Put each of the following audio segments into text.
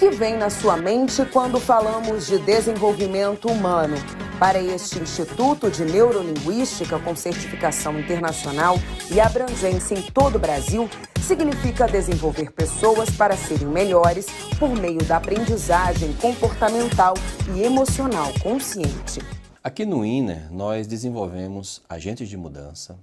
que vem na sua mente quando falamos de desenvolvimento humano? Para este Instituto de Neurolinguística com certificação internacional e abrangência em todo o Brasil, significa desenvolver pessoas para serem melhores por meio da aprendizagem comportamental e emocional consciente. Aqui no INER, nós desenvolvemos agentes de mudança,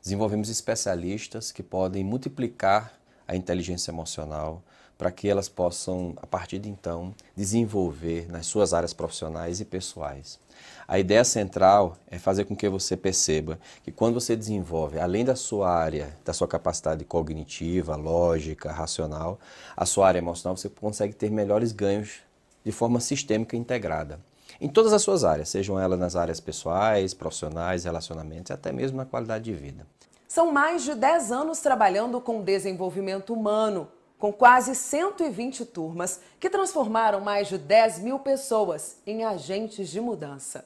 desenvolvemos especialistas que podem multiplicar a inteligência emocional para que elas possam, a partir de então, desenvolver nas suas áreas profissionais e pessoais. A ideia central é fazer com que você perceba que quando você desenvolve, além da sua área, da sua capacidade cognitiva, lógica, racional, a sua área emocional, você consegue ter melhores ganhos de forma sistêmica e integrada. Em todas as suas áreas, sejam elas nas áreas pessoais, profissionais, relacionamentos e até mesmo na qualidade de vida. São mais de 10 anos trabalhando com desenvolvimento humano, com quase 120 turmas que transformaram mais de 10 mil pessoas em agentes de mudança.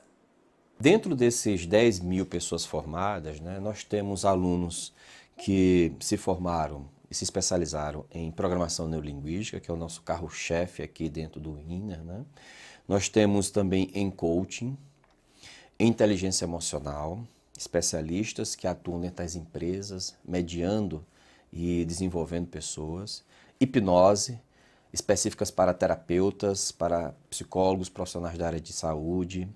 Dentro desses 10 mil pessoas formadas, nós temos alunos que se formaram e se especializaram em programação neurolinguística, que é o nosso carro-chefe aqui dentro do INER. Nós temos também em coaching, em inteligência emocional, especialistas que atuam dentro das empresas, mediando e desenvolvendo pessoas, hipnose, específicas para terapeutas, para psicólogos, profissionais da área de saúde,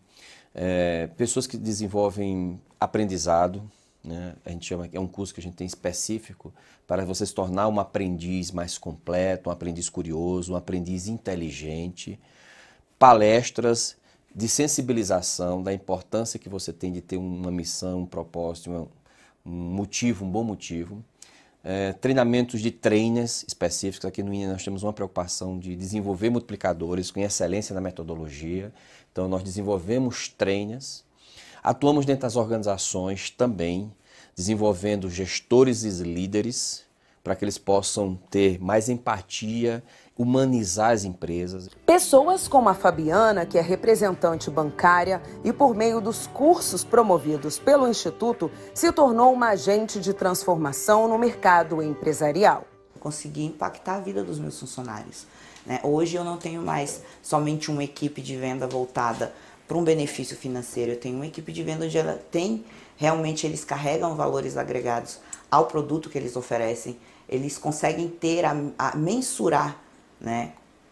pessoas que desenvolvem aprendizado, a gente chama, é um curso que a gente tem específico para você se tornar um aprendiz mais completo, um aprendiz curioso, um aprendiz inteligente, palestras de sensibilização da importância que você tem de ter uma missão, um propósito, um motivo, um bom motivo. Treinamentos de trainers específicos. Aqui no INER nós temos uma preocupação de desenvolver multiplicadores com excelência na metodologia. Então nós desenvolvemos trainers, atuamos dentro das organizações também, desenvolvendo gestores e líderes para que eles possam ter mais empatia, humanizar as empresas. Pessoas como a Fabiana, que é representante bancária e por meio dos cursos promovidos pelo Instituto, se tornou uma agente de transformação no mercado empresarial. Consegui impactar a vida dos meus funcionários. Hoje eu não tenho mais somente uma equipe de venda voltada para um benefício financeiro, eu tenho uma equipe de venda onde realmente eles carregam valores agregados ao produto que eles oferecem, eles conseguem ter a mensurar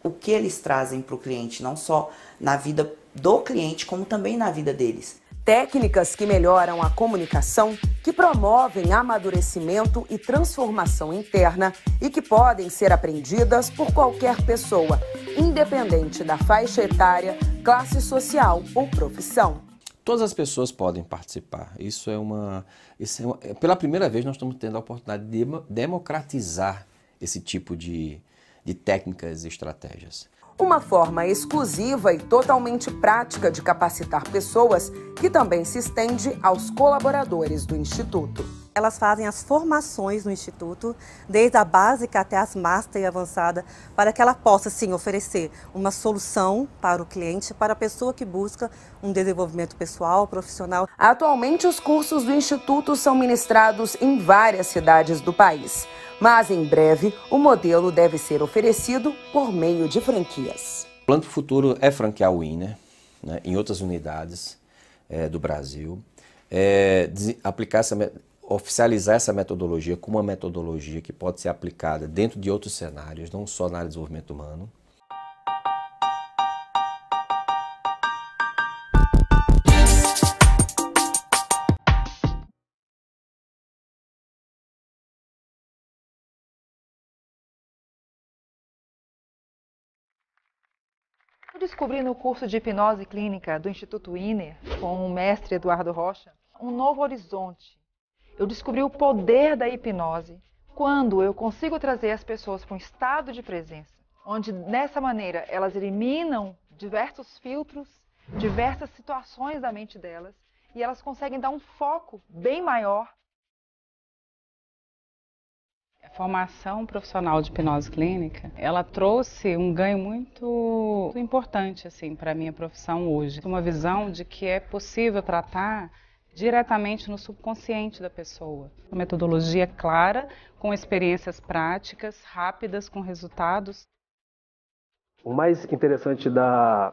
o que eles trazem para o cliente, não só na vida do cliente, como também na vida deles. Técnicas que melhoram a comunicação, que promovem amadurecimento e transformação interna e que podem ser aprendidas por qualquer pessoa, independente da faixa etária, classe social ou profissão. Todas as pessoas podem participar. Pela primeira vez nós estamos tendo a oportunidade de democratizar esse tipo de técnicas e estratégias. Uma forma exclusiva e totalmente prática de capacitar pessoas que também se estende aos colaboradores do Instituto. Elas fazem as formações no Instituto, desde a básica até as master e avançada, para que ela possa, sim, oferecer uma solução para o cliente, para a pessoa que busca um desenvolvimento pessoal, profissional. Atualmente, os cursos do Instituto são ministrados em várias cidades do país. Mas, em breve, o modelo deve ser oferecido por meio de franquias. O plano para o futuro é franquear o INER em outras unidades do Brasil, oficializar essa metodologia como uma metodologia que pode ser aplicada dentro de outros cenários, não só na área de desenvolvimento humano. Eu descobri no curso de hipnose clínica do Instituto INER, com o mestre Eduardo Rocha, um novo horizonte. Eu descobri o poder da hipnose quando eu consigo trazer as pessoas para um estado de presença, onde dessa maneira elas eliminam diversos filtros, diversas situações da mente delas e elas conseguem dar um foco bem maior. A formação profissional de hipnose clínica, ela trouxe um ganho muito importante para a minha profissão hoje. Uma visão de que é possível tratar diretamente no subconsciente da pessoa. Uma metodologia clara, com experiências práticas, rápidas, com resultados. O mais interessante da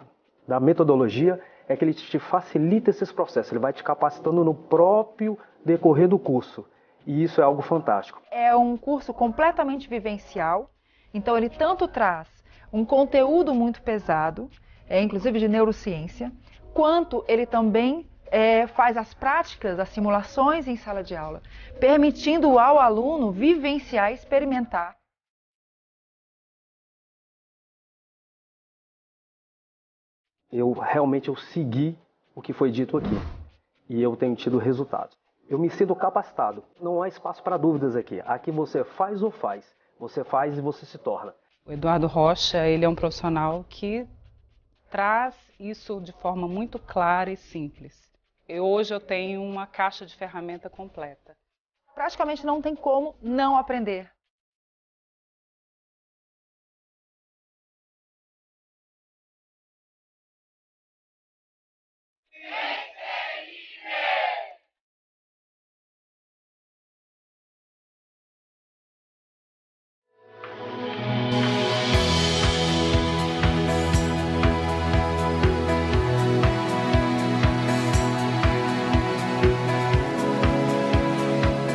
metodologia é que ele te facilita esses processos, ele vai te capacitando no próprio decorrer do curso. E isso é algo fantástico. É um curso completamente vivencial, então ele tanto traz um conteúdo muito pesado, inclusive de neurociência, quanto ele também faz as práticas, as simulações em sala de aula, permitindo ao aluno vivenciar e experimentar. Eu realmente segui o que foi dito aqui e eu tenho tido resultados. Eu me sinto capacitado. Não há espaço para dúvidas aqui. Aqui você faz ou faz. Você faz e você se torna. O Eduardo Rocha, ele é um profissional que traz isso de forma muito clara e simples. Hoje eu tenho uma caixa de ferramenta completa. Praticamente não tem como não aprender.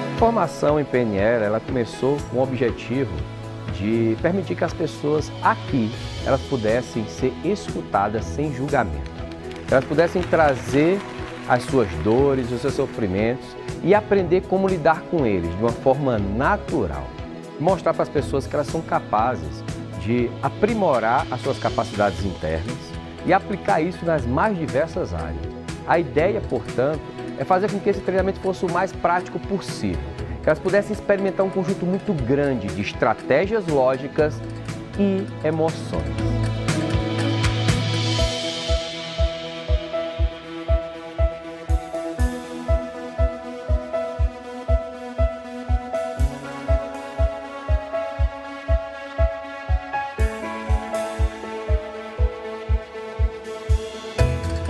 A formação em PNL, ela começou com o objetivo de permitir que as pessoas aqui elas pudessem ser escutadas sem julgamento. Elas pudessem trazer as suas dores, os seus sofrimentos e aprender como lidar com eles de uma forma natural. Mostrar para as pessoas que elas são capazes de aprimorar as suas capacidades internas e aplicar isso nas mais diversas áreas. A ideia, portanto, é fazer com que esse treinamento fosse o mais prático possível, que elas pudessem experimentar um conjunto muito grande de estratégias lógicas e emoções.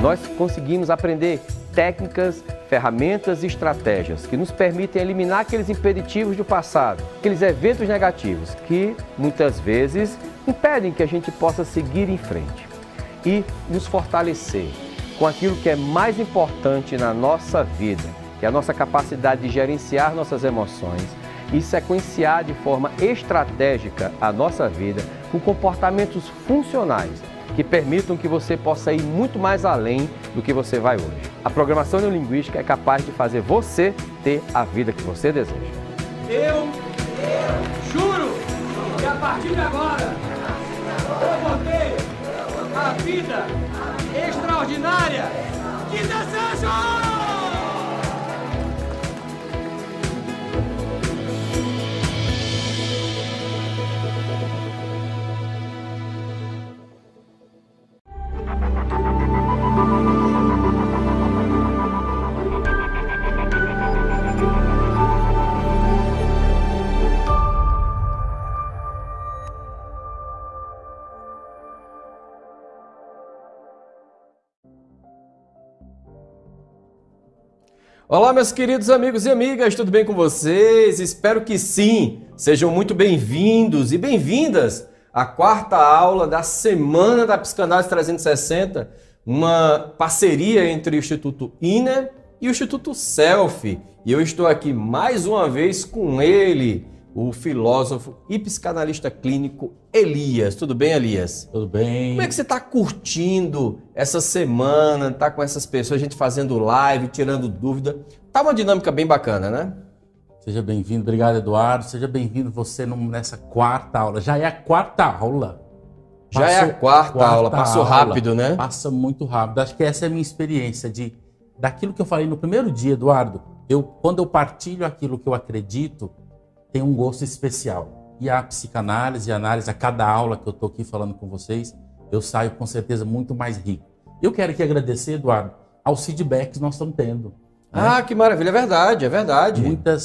Nós conseguimos aprender técnicas, ferramentas e estratégias que nos permitem eliminar aqueles impeditivos do passado, aqueles eventos negativos que muitas vezes impedem que a gente possa seguir em frente e nos fortalecer com aquilo que é mais importante na nossa vida, que é a nossa capacidade de gerenciar nossas emoções e sequenciar de forma estratégica a nossa vida com comportamentos funcionais que permitam que você possa ir muito mais além do que você vai hoje. A programação neurolinguística é capaz de fazer você ter a vida que você deseja. Eu juro que a partir de agora eu vou ter a vida extraordinária que desejo! Olá, meus queridos amigos e amigas, tudo bem com vocês? Espero que sim! Sejam muito bem-vindos e bem-vindas à quarta aula da Semana da Psicanálise 360, uma parceria entre o Instituto INER e o Instituto Self. E eu estou aqui mais uma vez com ele, o filósofo e psicanalista clínico Elias. Tudo bem, Elias? Tudo bem. Como é que você está curtindo essa semana? Tá com essas pessoas, a gente fazendo live, tirando dúvida. Tá uma dinâmica bem bacana, né? Seja bem-vindo. Obrigado, Eduardo. Seja bem-vindo você nessa quarta aula. Já é a quarta aula. Já é a quarta aula. Passou rápido, né? Passa muito rápido. Acho que essa é a minha experiência daquilo que eu falei no primeiro dia, Eduardo. Quando eu partilho aquilo que eu acredito, tem um gosto especial. E a psicanálise e a análise, a cada aula que eu estou aqui falando com vocês, eu saio com certeza muito mais rico. Eu quero aqui agradecer, Eduardo, aos feedbacks que nós estamos tendo. Ah, que maravilha, é verdade, é verdade.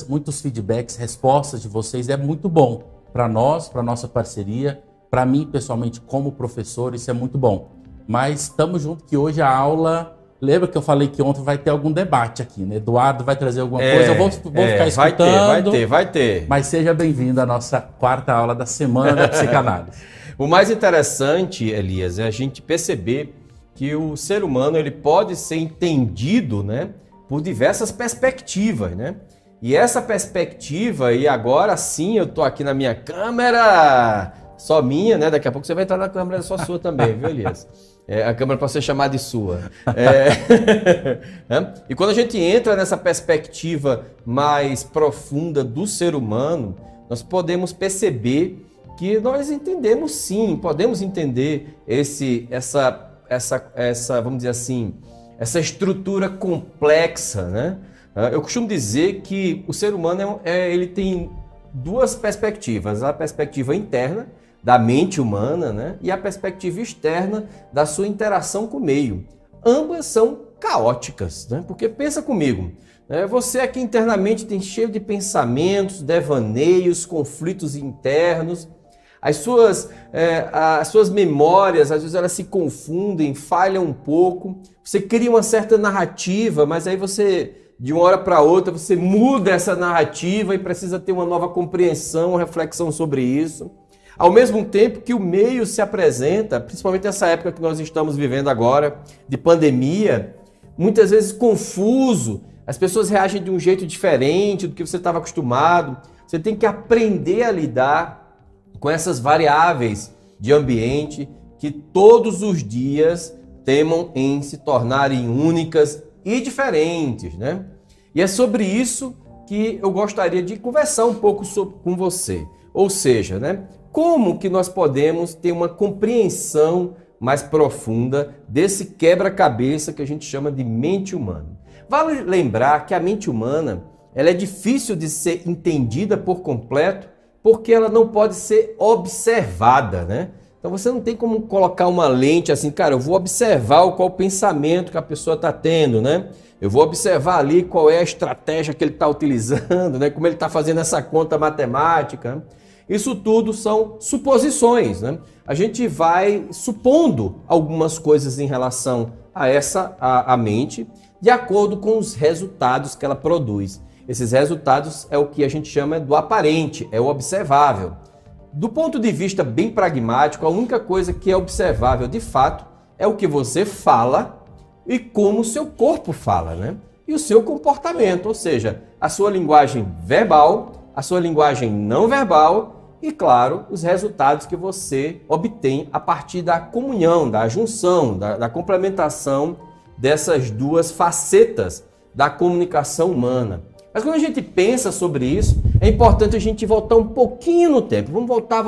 Muitos feedbacks, respostas de vocês, é muito bom para nós, para nossa parceria, para mim pessoalmente como professor, isso é muito bom. Mas estamos juntos que hoje a aula... Lembra que eu falei que ontem vai ter algum debate aqui, né? Eduardo vai trazer alguma coisa, eu vou ficar escutando. Vai ter. Mas seja bem-vindo à nossa quarta aula da Semana da Psicanálise. O mais interessante, Elias, é a gente perceber que o ser humano ele pode ser entendido, né, por diversas perspectivas, né? E essa perspectiva, e agora sim eu tô aqui na minha câmera, só minha, né? Daqui a pouco você vai entrar na câmera só sua também, viu, Elias? A câmera pode ser chamada de sua. E quando a gente entra nessa perspectiva mais profunda do ser humano, nós podemos perceber que nós entendemos sim, podemos entender essa, vamos dizer assim, essa estrutura complexa, né? Eu costumo dizer que o ser humano ele tem duas perspectivas, a perspectiva interna da mente humana, né? E a perspectiva externa da sua interação com o meio. Ambas são caóticas, né? Porque pensa comigo, você aqui internamente tem cheio de pensamentos, devaneios, conflitos internos. As suas memórias, às vezes elas se confundem, falham um pouco. Você cria uma certa narrativa, mas aí você, de uma hora para outra, você muda essa narrativa e precisa ter uma nova compreensão, uma reflexão sobre isso. Ao mesmo tempo que o meio se apresenta, principalmente nessa época que nós estamos vivendo agora, de pandemia, muitas vezes confuso, as pessoas reagem de um jeito diferente do que você estava acostumado. Você tem que aprender a lidar com essas variáveis de ambiente que todos os dias temam em se tornarem únicas e diferentes, né? E é sobre isso que eu gostaria de conversar um pouco com você. Ou seja, né, como que nós podemos ter uma compreensão mais profunda desse quebra-cabeça que a gente chama de mente humana. Vale lembrar que a mente humana ela é difícil de ser entendida por completo porque ela não pode ser observada, né? Então você não tem como colocar uma lente assim, cara, eu vou observar qual o pensamento que a pessoa está tendo, né? Eu vou observar ali qual é a estratégia que ele está utilizando, né? Como ele está fazendo essa conta matemática. Isso tudo são suposições, né? A gente vai supondo algumas coisas em relação a mente, de acordo com os resultados que ela produz. Esses resultados é o que a gente chama do aparente, é o observável. Do ponto de vista bem pragmático, a única coisa que é observável de fato é o que você fala e como o seu corpo fala, né? E o seu comportamento, ou seja, a sua linguagem verbal, a sua linguagem não verbal e, claro, os resultados que você obtém a partir da comunhão, da junção, da complementação dessas duas facetas da comunicação humana. Mas quando a gente pensa sobre isso, é importante a gente voltar um pouquinho no tempo. Vamos voltar.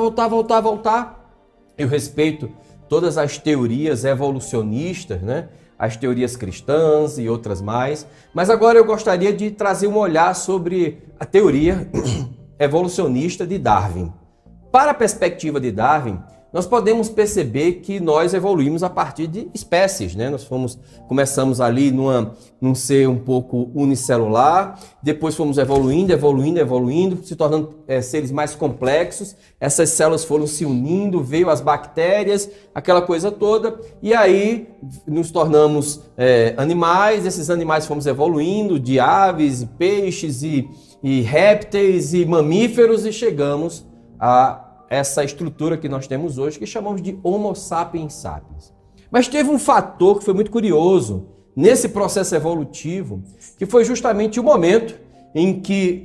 Eu respeito todas as teorias evolucionistas, né? As teorias cristãs e outras mais. Mas agora eu gostaria de trazer um olhar sobre a teoria evolucionista de Darwin. Para a perspectiva de Darwin, nós podemos perceber que nós evoluímos a partir de espécies, né? Começamos ali num ser um pouco unicelular, depois fomos evoluindo, se tornando seres mais complexos, essas células foram se unindo, veio as bactérias, aquela coisa toda, e aí nos tornamos animais, esses animais fomos evoluindo de aves, peixes e répteis e mamíferos e chegamos a essa estrutura que nós temos hoje, que chamamos de Homo sapiens sapiens. Mas teve um fator que foi muito curioso nesse processo evolutivo, que foi justamente o momento em que,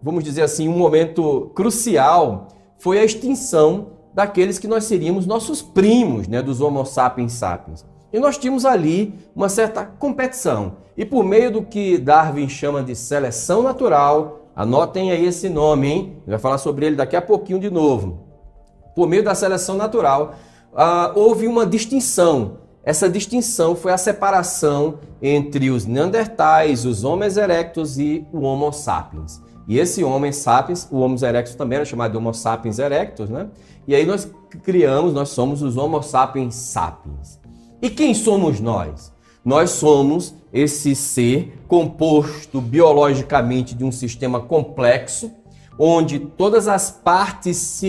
vamos dizer assim, um momento crucial, foi a extinção daqueles que nós seríamos nossos primos, né, dos Homo sapiens sapiens. E nós tínhamos ali uma certa competição. E por meio do que Darwin chama de seleção natural, anotem aí esse nome, hein? A gente vai falar sobre ele daqui a pouquinho de novo. Por meio da seleção natural, houve uma distinção. Essa distinção foi a separação entre os neandertais, os Homo erectus e o Homo sapiens. E esse Homo sapiens, o Homo erectus também era chamado de Homo sapiens erectus, né? E aí nós somos os Homo sapiens sapiens. E quem somos nós? Nós somos esse ser composto biologicamente de um sistema complexo, onde todas as partes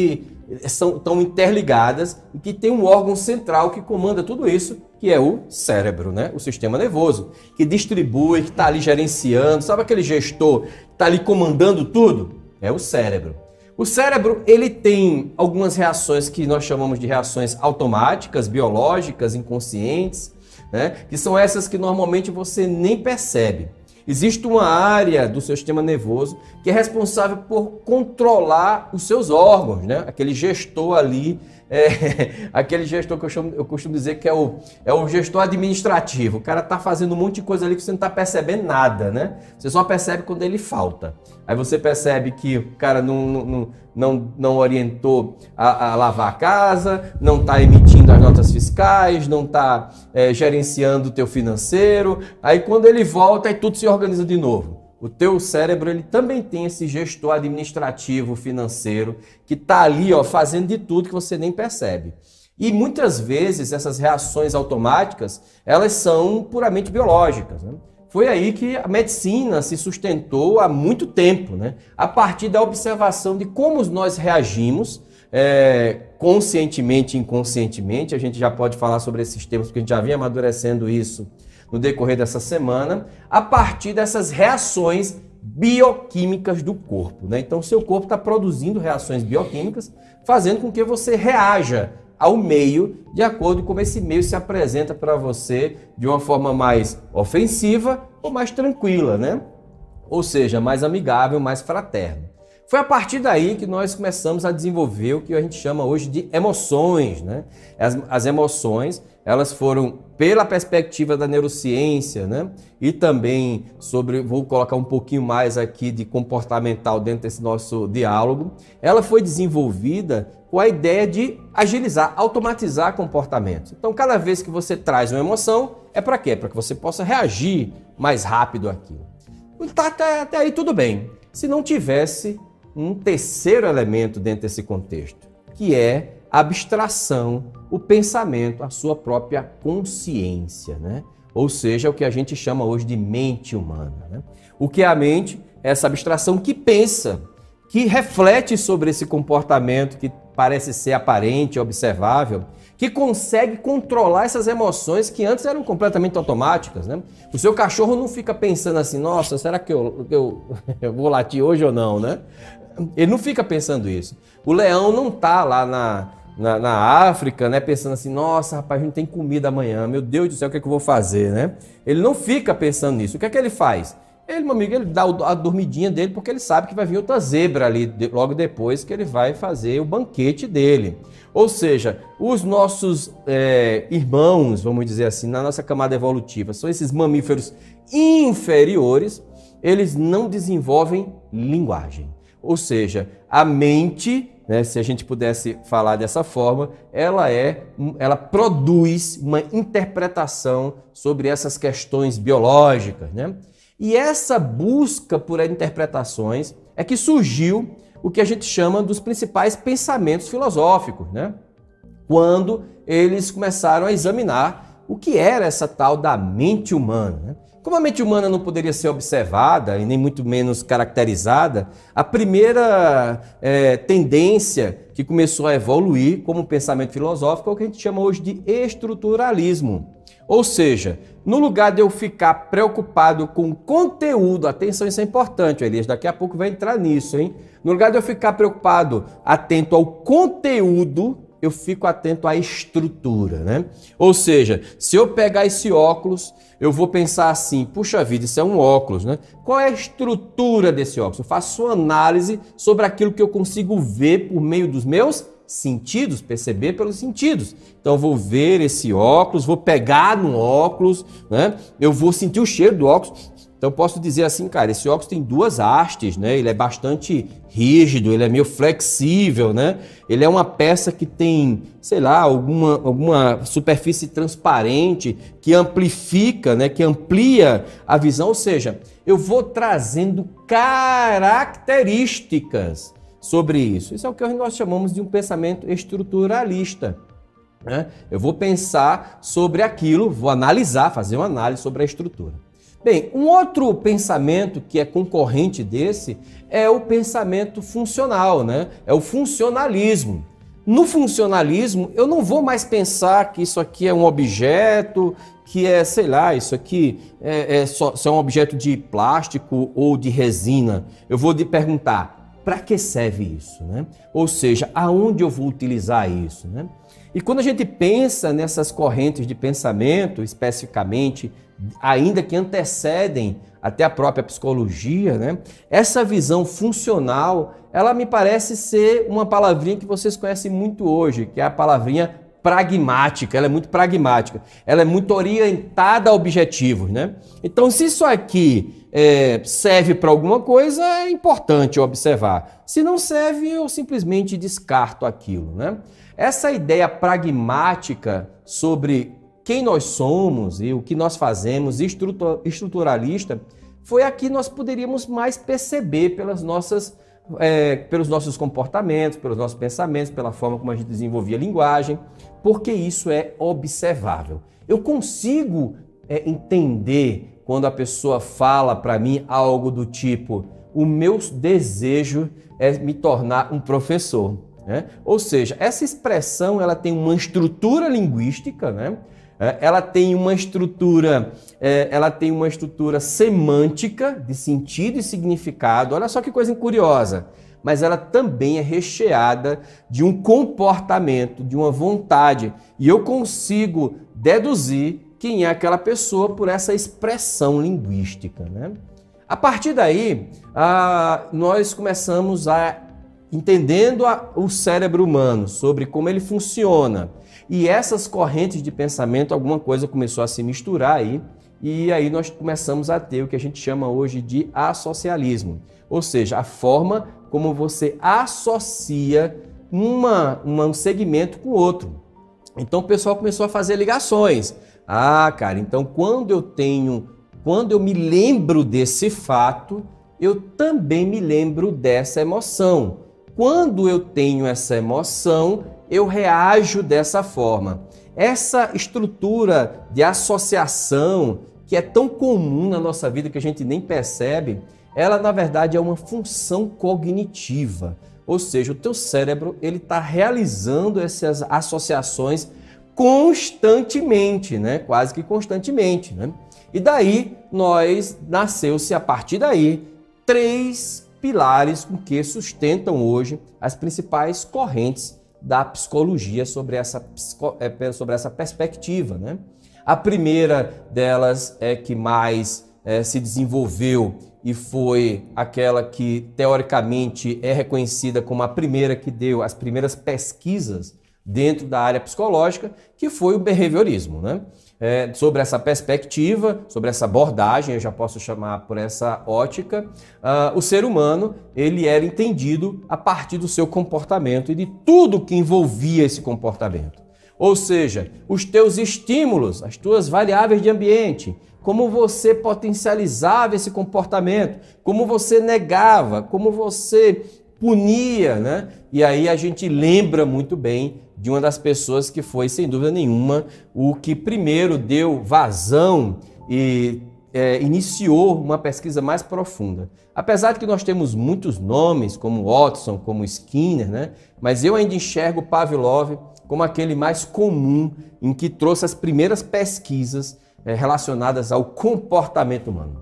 estão interligadas e que tem um órgão central que comanda tudo isso, que é o cérebro, né? O sistema nervoso, que distribui, que está ali gerenciando. Sabe aquele gestor que está ali comandando tudo? É o cérebro. O cérebro, ele tem algumas reações que nós chamamos de reações automáticas, biológicas, inconscientes, né? Que são essas que normalmente você nem percebe. Existe uma área do seu sistema nervoso que é responsável por controlar os seus órgãos, né? Aquele gestor ali, aquele gestor que eu costumo dizer que é o gestor administrativo. O cara está fazendo um monte de coisa ali que você não está percebendo nada, né? Você só percebe quando ele falta. Aí você percebe que o cara não orientou a lavar a casa, não está emitindo as notas fiscais, não está gerenciando o teu financeiro. Aí quando ele volta, aí tudo se organiza de novo. O teu cérebro, ele também tem esse gestor administrativo financeiro que está ali, ó, fazendo de tudo que você nem percebe. E muitas vezes essas reações automáticas, elas são puramente biológicas, né? Foi aí que a medicina se sustentou há muito tempo, né? A partir da observação de como nós reagimos, conscientemente e inconscientemente. A gente já pode falar sobre esses temas, porque a gente já vinha amadurecendo isso no decorrer dessa semana, a partir dessas reações bioquímicas do corpo, né? Então, o seu corpo está produzindo reações bioquímicas, fazendo com que você reaja ao meio, de acordo com como esse meio se apresenta para você de uma forma mais ofensiva ou mais tranquila, né? Ou seja, mais amigável, mais fraterno. Foi a partir daí que nós começamos a desenvolver o que a gente chama hoje de emoções, né? As emoções, elas foram pela perspectiva da neurociência, né? E também vou colocar um pouquinho mais aqui de comportamental dentro desse nosso diálogo. Ela foi desenvolvida com a ideia de agilizar, automatizar comportamentos. Então, cada vez que você traz uma emoção, é para quê? Para que você possa reagir mais rápido àquilo. Até aí tudo bem. Se não tivesse um terceiro elemento dentro desse contexto, que é a abstração, o pensamento, a sua própria consciência, né? Ou seja, o que a gente chama hoje de mente humana, né? O que é a mente? É essa abstração que pensa, que reflete sobre esse comportamento que parece ser aparente, observável, que consegue controlar essas emoções que antes eram completamente automáticas, né? O seu cachorro não fica pensando assim, nossa, será que eu vou latir hoje ou não, né? Ele não fica pensando isso. O leão não está lá na África, né, pensando assim, nossa, rapaz, a gente tem comida amanhã, meu Deus do céu, o que é que eu vou fazer, né? Ele não fica pensando nisso. O que é que ele faz? Ele, meu amigo, ele dá a dormidinha dele porque ele sabe que vai vir outra zebra ali logo depois que ele vai fazer o banquete dele. Ou seja, os nossos irmãos, vamos dizer assim, na nossa camada evolutiva, são esses mamíferos inferiores, eles não desenvolvem linguagem. Ou seja, a mente, né, se a gente pudesse falar dessa forma, ela produz uma interpretação sobre essas questões biológicas, né? E essa busca por interpretações é que surgiu o que a gente chama dos principais pensamentos filosóficos, né? Quando eles começaram a examinar o que era essa tal da mente humana, né? Como a mente humana não poderia ser observada e nem muito menos caracterizada, a primeira tendência que começou a evoluir como pensamento filosófico é o que a gente chama hoje de estruturalismo. Ou seja, no lugar de eu ficar preocupado com o conteúdo, atenção, isso é importante, Elias, daqui a pouco vai entrar nisso, hein? No lugar de eu ficar preocupado, atento ao conteúdo, eu fico atento à estrutura, né? Ou seja, se eu pegar esse óculos, eu vou pensar assim, puxa vida, isso é um óculos, né? Qual é a estrutura desse óculos? Eu faço uma análise sobre aquilo que eu consigo ver por meio dos meus sentidos, perceber pelos sentidos. Então eu vou ver esse óculos, vou pegar no óculos, né? Eu vou sentir o cheiro do óculos. Então eu posso dizer assim, cara, esse óculos tem duas hastes, né? Ele é bastante rígido, ele é meio flexível, né? Ele é uma peça que tem, sei lá, alguma superfície transparente que amplifica, né? Que amplia a visão, ou seja, eu vou trazendo características sobre isso. Isso é o que nós chamamos de um pensamento estruturalista, né? Eu vou pensar sobre aquilo, vou analisar, fazer uma análise sobre a estrutura. Bem, um outro pensamento que é concorrente desse é o pensamento funcional, né? É o funcionalismo. No funcionalismo, eu não vou mais pensar que isso aqui é um objeto, que é, sei lá, isso aqui só é um objeto de plástico ou de resina. Eu vou te perguntar, para que serve isso, né? Ou seja, aonde eu vou utilizar isso, né? E quando a gente pensa nessas correntes de pensamento, especificamente, ainda que antecedem até a própria psicologia, né? Essa visão funcional, ela me parece ser uma palavrinha que vocês conhecem muito hoje, que é a palavrinha pragmática. Ela é muito pragmática, ela é muito orientada a objetivos, né? Então, se isso aqui serve para alguma coisa, é importante observar. Se não serve, eu simplesmente descarto aquilo, né? Essa ideia pragmática sobre quem nós somos e o que nós fazemos, estruturalista, foi a que nós poderíamos mais perceber pelos nossos comportamentos, pelos nossos pensamentos, pela forma como a gente desenvolvia a linguagem, porque isso é observável. Eu consigo entender quando a pessoa fala para mim algo do tipo: o meu desejo é me tornar um professor, né? Ou seja, essa expressão ela tem uma estrutura linguística, né? Ela tem uma estrutura semântica de sentido e significado. Olha só que coisa curiosa. Mas ela também é recheada de um comportamento, de uma vontade. E eu consigo deduzir quem é aquela pessoa por essa expressão linguística, né? A partir daí, nós começamos entendendo o cérebro humano, sobre como ele funciona. E essas correntes de pensamento, alguma coisa começou a se misturar aí, e aí nós começamos a ter o que a gente chama hoje de associalismo. Ou seja, a forma como você associa um segmento com o outro. Então o pessoal começou a fazer ligações. Cara, então quando eu me lembro desse fato, eu também me lembro dessa emoção. Quando eu tenho essa emoção, eu reajo dessa forma. Essa estrutura de associação, que é tão comum na nossa vida que a gente nem percebe, ela na verdade é uma função cognitiva. Ou seja, o teu cérebro ele está realizando essas associações constantemente, né? Quase que constantemente, né? E daí nasceu-se a partir daí 3 pilares com que sustentam hoje as principais correntes da psicologia sobre essa perspectiva, né? A primeira delas é que mais se desenvolveu e foi aquela que teoricamente é reconhecida como a primeira que deu as primeiras pesquisas dentro da área psicológica, que foi o behaviorismo, né? Sobre essa perspectiva, sobre essa abordagem, eu já posso chamar por essa ótica, o ser humano ele era entendido a partir do seu comportamento e de tudo que envolvia esse comportamento. Ou seja, os teus estímulos, as tuas variáveis de ambiente, como você potencializava esse comportamento, como você negava, como você punia, né? E aí a gente lembra muito bem de uma das pessoas que foi, sem dúvida nenhuma, o que primeiro deu vazão e iniciou uma pesquisa mais profunda. Apesar de que nós temos muitos nomes, como Watson, como Skinner, né? Mas eu ainda enxergo Pavlov como aquele mais comum, em que trouxe as primeiras pesquisas relacionadas ao comportamento humano.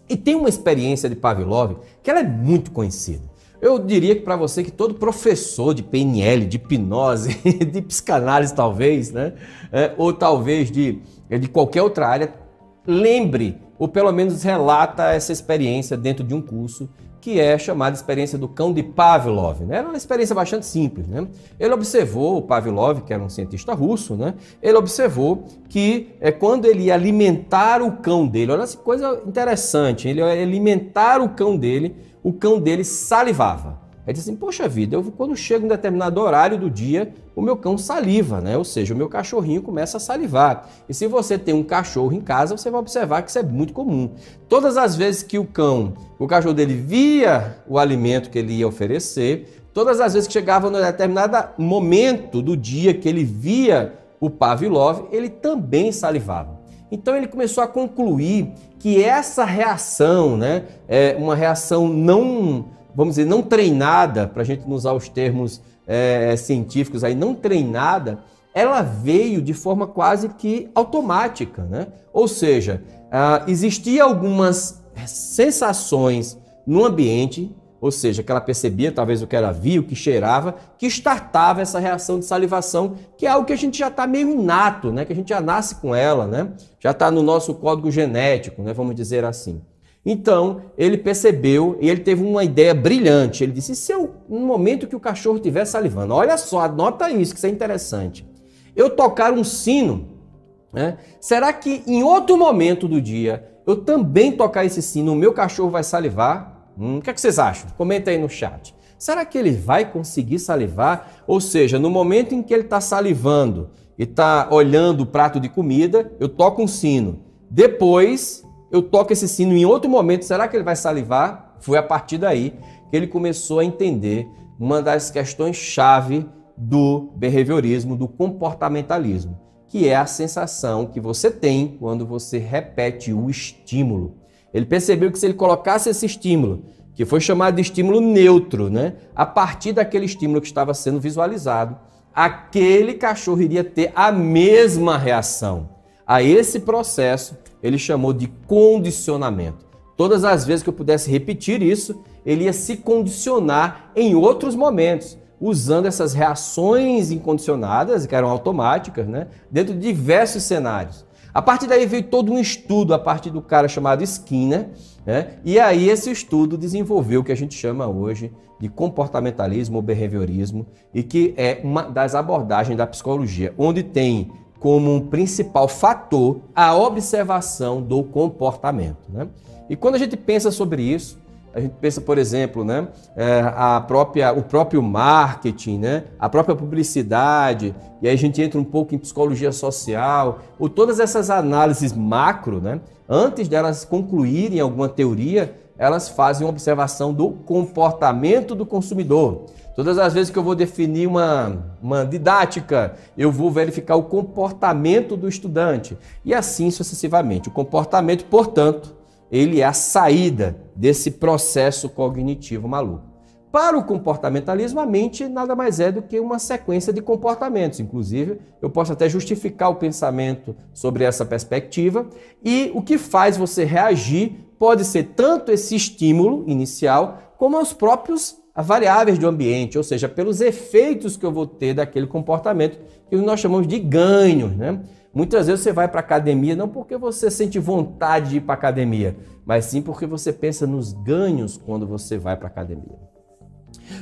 E tem uma experiência de Pavlov que ela é muito conhecida. Eu diria que para você que todo professor de PNL, de hipnose, de psicanálise talvez, né? Ou talvez de qualquer outra área, lembre, ou pelo menos relata essa experiência dentro de um curso, que é chamada experiência do cão de Pavlov, né? Era uma experiência bastante simples, né? Ele observou, o Pavlov, que era um cientista russo, né? Ele observou que quando ele ia alimentar o cão dele, olha essa coisa interessante, ele ia alimentar o cão dele salivava. Aí disse assim, poxa vida, quando chego em determinado horário do dia, o meu cão saliva, né? Ou seja, o meu cachorrinho começa a salivar. E se você tem um cachorro em casa, você vai observar que isso é muito comum. Todas as vezes que o cachorro dele via o alimento que ele ia oferecer, todas as vezes que chegava num determinado momento do dia que ele via o Pavlov, ele também salivava. Então ele começou a concluir que essa reação, né, uma reação não, vamos dizer, não treinada, para a gente não usar os termos científicos aí, não treinada, ela veio de forma quase que automática, né? Ou seja, existiam algumas sensações no ambiente ou seja, que ela percebia talvez o que ela via, o que cheirava, que startava essa reação de salivação, que é algo que a gente já está meio inato, né? Que a gente já nasce com ela, né? Já está no nosso código genético, né? Vamos dizer assim. Então, ele percebeu e ele teve uma ideia brilhante. Ele disse, se eu, no momento que o cachorro estiver salivando, olha só, anota isso, que isso é interessante. Eu tocar um sino, né? Será que em outro momento do dia eu também tocar esse sino, o meu cachorro vai salivar? O que é que vocês acham? Comenta aí no chat. Será que ele vai conseguir salivar? Ou seja, no momento em que ele está salivando e está olhando o prato de comida, eu toco um sino. Depois, eu toco esse sino em outro momento, será que ele vai salivar? Foi a partir daí que ele começou a entender uma das questões-chave do behaviorismo, do comportamentalismo, que é a sensação que você tem quando você repete o estímulo. Ele percebeu que se ele colocasse esse estímulo, que foi chamado de estímulo neutro, né? A partir daquele estímulo que estava sendo visualizado, aquele cachorro iria ter a mesma reação. A esse processo, ele chamou de condicionamento. Todas as vezes que eu pudesse repetir isso, ele ia se condicionar em outros momentos, usando essas reações incondicionadas, que eram automáticas, né? Dentro de diversos cenários. A partir daí veio todo um estudo a partir do cara chamado Skinner, né? E aí esse estudo desenvolveu o que a gente chama hoje de comportamentalismo ou behaviorismo, e que é uma das abordagens da psicologia, onde tem como um principal fator a observação do comportamento, né? E quando a gente pensa sobre isso, a gente pensa, por exemplo, né, o próprio marketing, né, a própria publicidade, e aí a gente entra um pouco em psicologia social, ou todas essas análises macro, né, antes delas concluírem alguma teoria, elas fazem uma observação do comportamento do consumidor. Todas as vezes que eu vou definir uma didática, eu vou verificar o comportamento do estudante, e assim sucessivamente. O comportamento, portanto, ele é a saída desse processo cognitivo maluco. Para o comportamentalismo, a mente nada mais é do que uma sequência de comportamentos. Inclusive, eu posso até justificar o pensamento sobre essa perspectiva. E o que faz você reagir pode ser tanto esse estímulo inicial, como as próprias variáveis do ambiente, ou seja, pelos efeitos que eu vou ter daquele comportamento, que nós chamamos de ganhos, né? Muitas vezes você vai para a academia não porque você sente vontade de ir para a academia, mas sim porque você pensa nos ganhos quando você vai para a academia.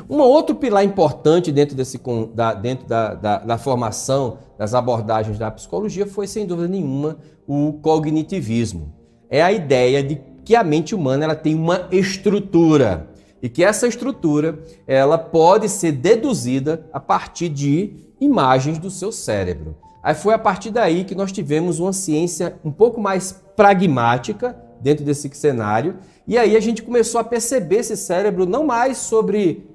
Um outro pilar importante dentro da formação das abordagens da psicologia foi, sem dúvida nenhuma, o cognitivismo. É a ideia de que a mente humana ela tem uma estrutura e que essa estrutura ela pode ser deduzida a partir de imagens do seu cérebro. Aí foi a partir daí que nós tivemos uma ciência um pouco mais pragmática dentro desse cenário, e aí a gente começou a perceber esse cérebro não mais sobre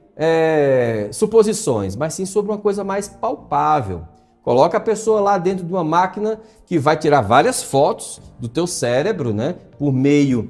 suposições, mas sim sobre uma coisa mais palpável. Coloca a pessoa lá dentro de uma máquina que vai tirar várias fotos do teu cérebro, né, por meio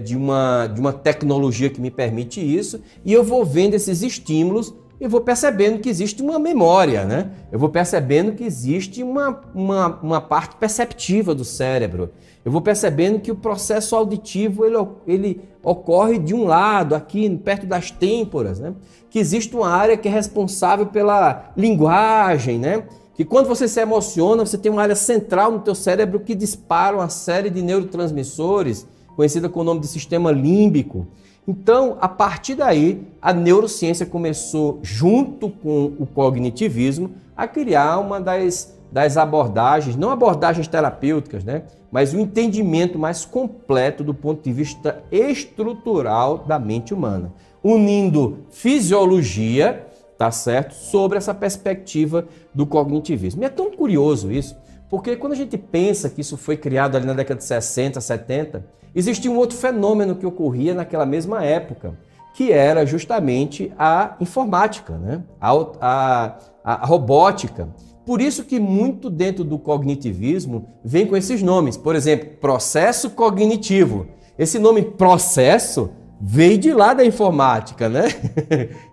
de uma tecnologia que me permite isso, e eu vou vendo esses estímulos e vou percebendo que existe uma memória, né? Eu vou percebendo que existe uma parte perceptiva do cérebro. Eu vou percebendo que o processo auditivo ele ocorre de um lado, aqui perto das têmporas, né? Que existe uma área que é responsável pela linguagem, né? Que quando você se emociona, você tem uma área central no teu cérebro que dispara uma série de neurotransmissores, conhecida com o nome de sistema límbico. Então, a partir daí, a neurociência começou, junto com o cognitivismo, a criar uma das abordagens, não abordagens terapêuticas, né? Mas um entendimento mais completo do ponto de vista estrutural da mente humana, unindo fisiologia, tá certo, sobre essa perspectiva do cognitivismo. E é tão curioso isso, porque quando a gente pensa que isso foi criado ali na década de 60, 70, existia um outro fenômeno que ocorria naquela mesma época, que era justamente a informática, né? a robótica. Por isso que muito dentro do cognitivismo vem com esses nomes. Por exemplo, processo cognitivo. Esse nome processo veio de lá da informática, né?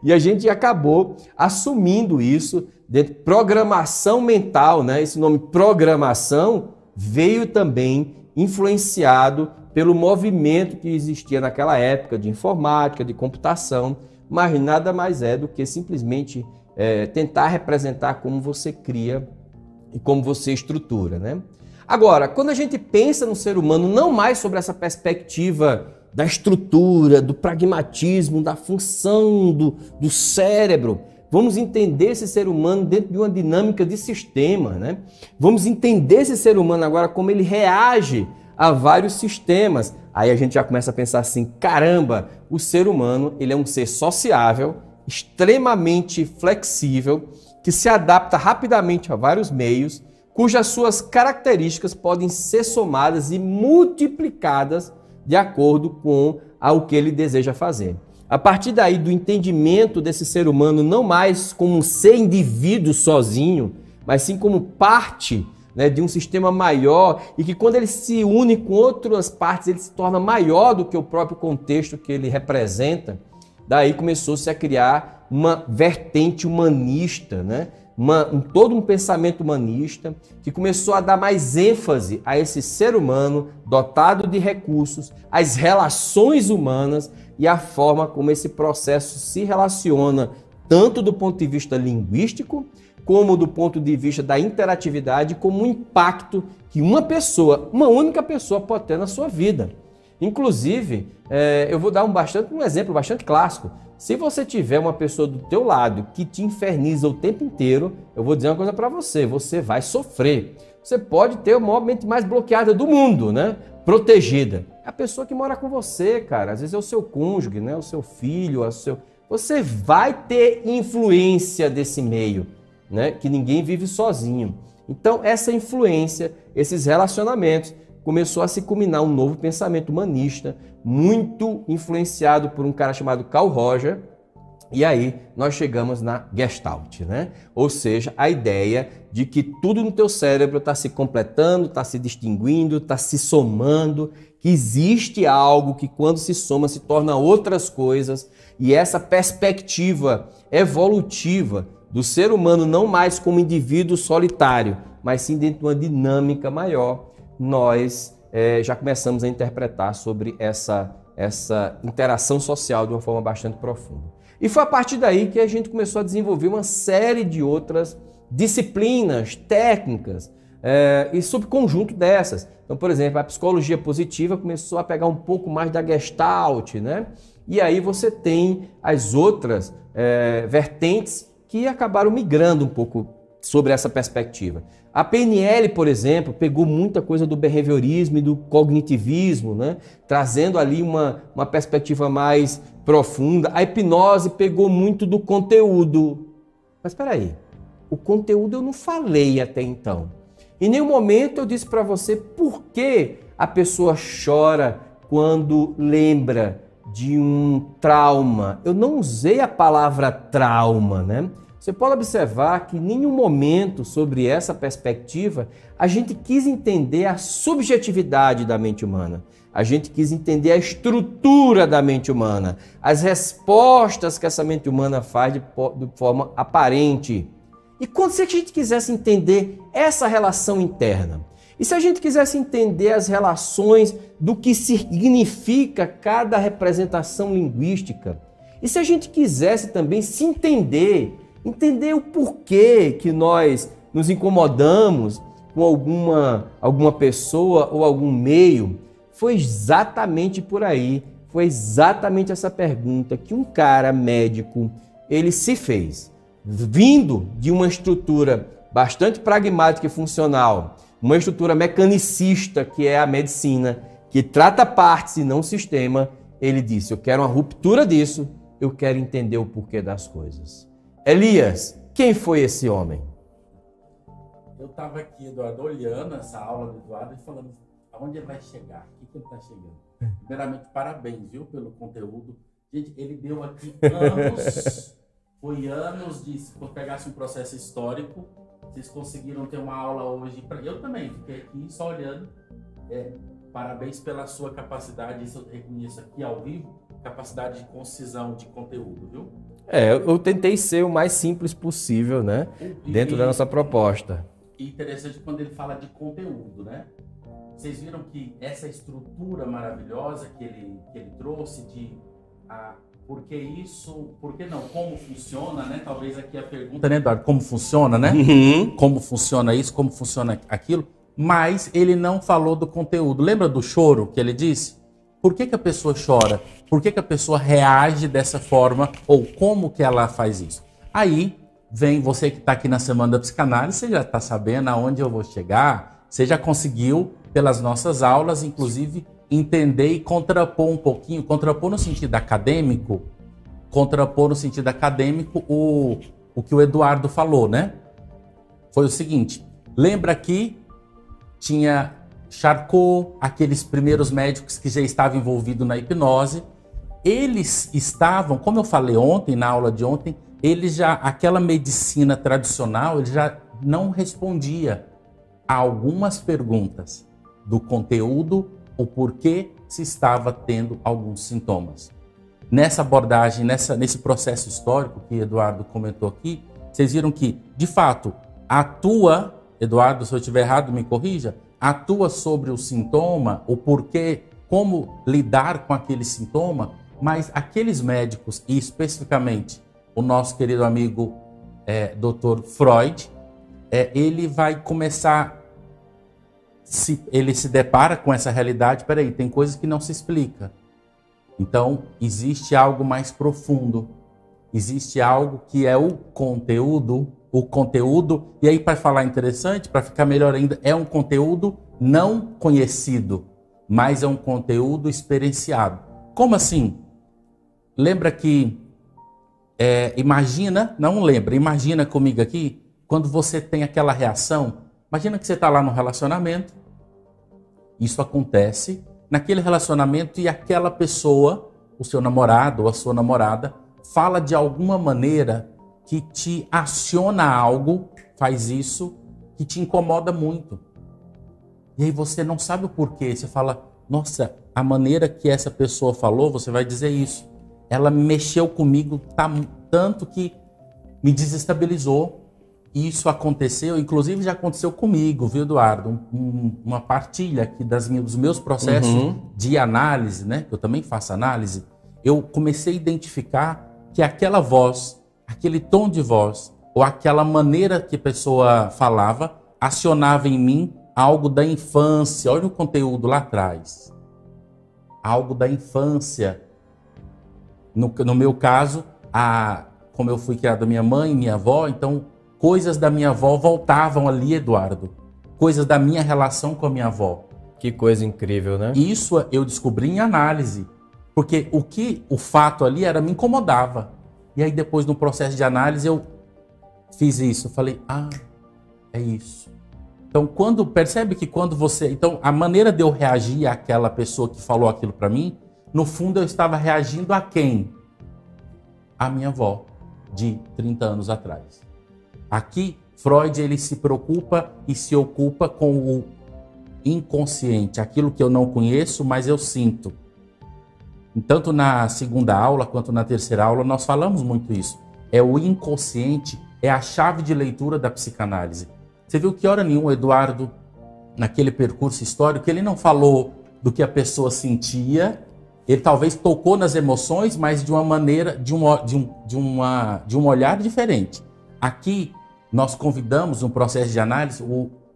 E a gente acabou assumindo isso dentro de programação mental, né? Esse nome programação veio também influenciado pelo movimento que existia naquela época de informática, de computação, mas nada mais é do que simplesmente tentar representar como você cria e como você estrutura, né? Agora, quando a gente pensa no ser humano, não mais sobre essa perspectiva da estrutura, do pragmatismo, da função do cérebro, vamos entender esse ser humano dentro de uma dinâmica de sistema, né? Vamos entender esse ser humano agora como ele reage a vários sistemas. Aí a gente já começa a pensar assim, caramba, o ser humano ele é um ser sociável, extremamente flexível, que se adapta rapidamente a vários meios, cujas suas características podem ser somadas e multiplicadas de acordo com o que ele deseja fazer. A partir daí, do entendimento desse ser humano não mais como um ser indivíduo sozinho, mas sim como parte, né, de um sistema maior, e que quando ele se une com outras partes, ele se torna maior do que o próprio contexto que ele representa. Daí começou-se a criar uma vertente humanista, né? Todo um pensamento humanista que começou a dar mais ênfase a esse ser humano dotado de recursos, às relações humanas e a forma como esse processo se relaciona, tanto do ponto de vista linguístico, como do ponto de vista da interatividade, como o impacto que uma pessoa, uma única pessoa, pode ter na sua vida. Inclusive, eu vou dar um exemplo bastante clássico. Se você tiver uma pessoa do teu lado que te inferniza o tempo inteiro, eu vou dizer uma coisa para você, você vai sofrer. Você pode ter a maior mente mais bloqueada do mundo, né? Protegida. É a pessoa que mora com você, cara. Às vezes é o seu cônjuge, né? O seu filho, Você vai ter influência desse meio, né? Que ninguém vive sozinho. Então, essa influência, esses relacionamentos, começou a se culminar um novo pensamento humanista, muito influenciado por um cara chamado Carl Roger, e aí nós chegamos na Gestalt, né? Ou seja, a ideia de que tudo no teu cérebro está se completando, está se distinguindo, está se somando, que existe algo que quando se soma se torna outras coisas, e essa perspectiva evolutiva do ser humano não mais como indivíduo solitário, mas sim dentro de uma dinâmica maior, nós já começamos a interpretar sobre essa interação social de uma forma bastante profunda. E foi a partir daí que a gente começou a desenvolver uma série de outras disciplinas, técnicas e subconjunto dessas. Então, por exemplo, a psicologia positiva começou a pegar um pouco mais da Gestalt, né? E aí você tem as outras vertentes que acabaram migrando um pouco sobre essa perspectiva. A PNL, por exemplo, pegou muita coisa do behaviorismo e do cognitivismo, né? Trazendo ali uma perspectiva mais profunda. A hipnose pegou muito do conteúdo. Mas espera aí, o conteúdo eu não falei até então. Em nenhum momento eu disse para você por que a pessoa chora quando lembra de um trauma. Eu não usei a palavra trauma, né? Você pode observar que em nenhum momento sobre essa perspectiva a gente quis entender a subjetividade da mente humana. A gente quis entender a estrutura da mente humana, as respostas que essa mente humana faz de forma aparente. E quando se a gente quisesse entender essa relação interna, e se a gente quisesse entender as relações do que significa cada representação linguística, e se a gente quisesse também se entender o porquê que nós nos incomodamos com alguma pessoa ou algum meio, foi exatamente por aí, foi exatamente essa pergunta que um cara médico, ele se fez. Vindo de uma estrutura bastante pragmática e funcional, uma estrutura mecanicista que é a medicina, que trata partes e não sistema, ele disse, eu quero uma ruptura disso, eu quero entender o porquê das coisas. Elias, quem foi esse homem? Eu estava aqui, Eduardo, olhando essa aula do Eduardo e falando aonde ele vai chegar, o que ele está chegando. Primeiramente, parabéns, viu, pelo conteúdo. Gente, ele deu aqui anos, foi anos de, se eu pegasse um processo histórico, vocês conseguiram ter uma aula hoje. Eu também fiquei aqui só olhando. Parabéns pela sua capacidade, isso eu reconheço aqui ao vivo, capacidade de concisão de conteúdo, viu? Eu tentei ser o mais simples possível, né? Dentro da nossa proposta. E interessante quando ele fala de conteúdo, né? vocês viram que essa estrutura maravilhosa que ele trouxe de por que isso, por que não, como funciona, né? Talvez aqui a pergunta, né, Eduardo, como funciona, né? Uhum. Como funciona isso, como funciona aquilo, mas ele não falou do conteúdo. Lembra do choro que ele disse? Por que a pessoa chora? Por que a pessoa reage dessa forma? Ou como que ela faz isso? Aí vem você que está aqui na Semana da Psicanálise, você já está sabendo aonde eu vou chegar, você já conseguiu, pelas nossas aulas, inclusive, entender e contrapor um pouquinho, contrapor no sentido acadêmico, o que o Eduardo falou, né? Foi o seguinte, lembra que tinha Charcot, aqueles primeiros médicos que já estavam envolvidos na hipnose, eles estavam, como eu falei ontem, na aula de ontem, aquela medicina tradicional, ele já não respondia a algumas perguntas do conteúdo, o porquê se estava tendo alguns sintomas. Nessa abordagem, nesse processo histórico que Eduardo comentou aqui, vocês viram que, de fato, atua, Eduardo, se eu estiver errado, me corrija, atua sobre o sintoma, o porquê, como lidar com aquele sintoma, mas aqueles médicos, e especificamente o nosso querido amigo Dr. Freud, ele vai começar, ele se depara com essa realidade, peraí, tem coisas que não se explica. Então, existe algo mais profundo, existe algo que é o conteúdo, e aí para falar interessante, para ficar melhor ainda, é um conteúdo não conhecido, mas é um conteúdo experienciado. Como assim? Lembra que, imagina comigo aqui, quando você tem aquela reação, imagina que você está lá no relacionamento, isso acontece, naquele relacionamento e aquela pessoa, o seu namorado ou a sua namorada, fala de alguma maneira que te aciona algo, faz isso, que te incomoda muito. E aí você não sabe o porquê, você fala, nossa, a maneira que essa pessoa falou, você vai dizer isso. Ela mexeu comigo tanto que me desestabilizou. Isso aconteceu, inclusive já aconteceu comigo, viu, Eduardo? Uma partilha aqui dos meus processos de análise, né? Eu também faço análise. Eu comecei a identificar que aquela voz, aquele tom de voz, ou aquela maneira que a pessoa falava, acionava em mim algo da infância. Olha o conteúdo lá atrás. Algo da infância. No meu caso, como eu fui criado da minha mãe, minha avó, então coisas da minha avó voltavam ali, Eduardo. Coisas da minha relação com a minha avó. Que coisa incrível, né? Isso eu descobri em análise. Porque o fato ali me incomodava. E aí depois no processo de análise eu fiz isso. Eu falei, é isso. Então percebe que quando você... Então a maneira de eu reagir àquela pessoa que falou aquilo para mim, no fundo eu estava reagindo a quem? A minha avó, de 30 anos atrás. Aqui, Freud ele se preocupa e se ocupa com o inconsciente, aquilo que eu não conheço, mas eu sinto. Tanto na segunda aula quanto na terceira aula nós falamos muito isso. É o inconsciente, é a chave de leitura da psicanálise. Você viu que hora nenhuma, Eduardo, naquele percurso histórico, ele não falou do que a pessoa sentia, ele talvez tocou nas emoções, mas de uma maneira, de um olhar diferente. Aqui, nós convidamos um processo de análise,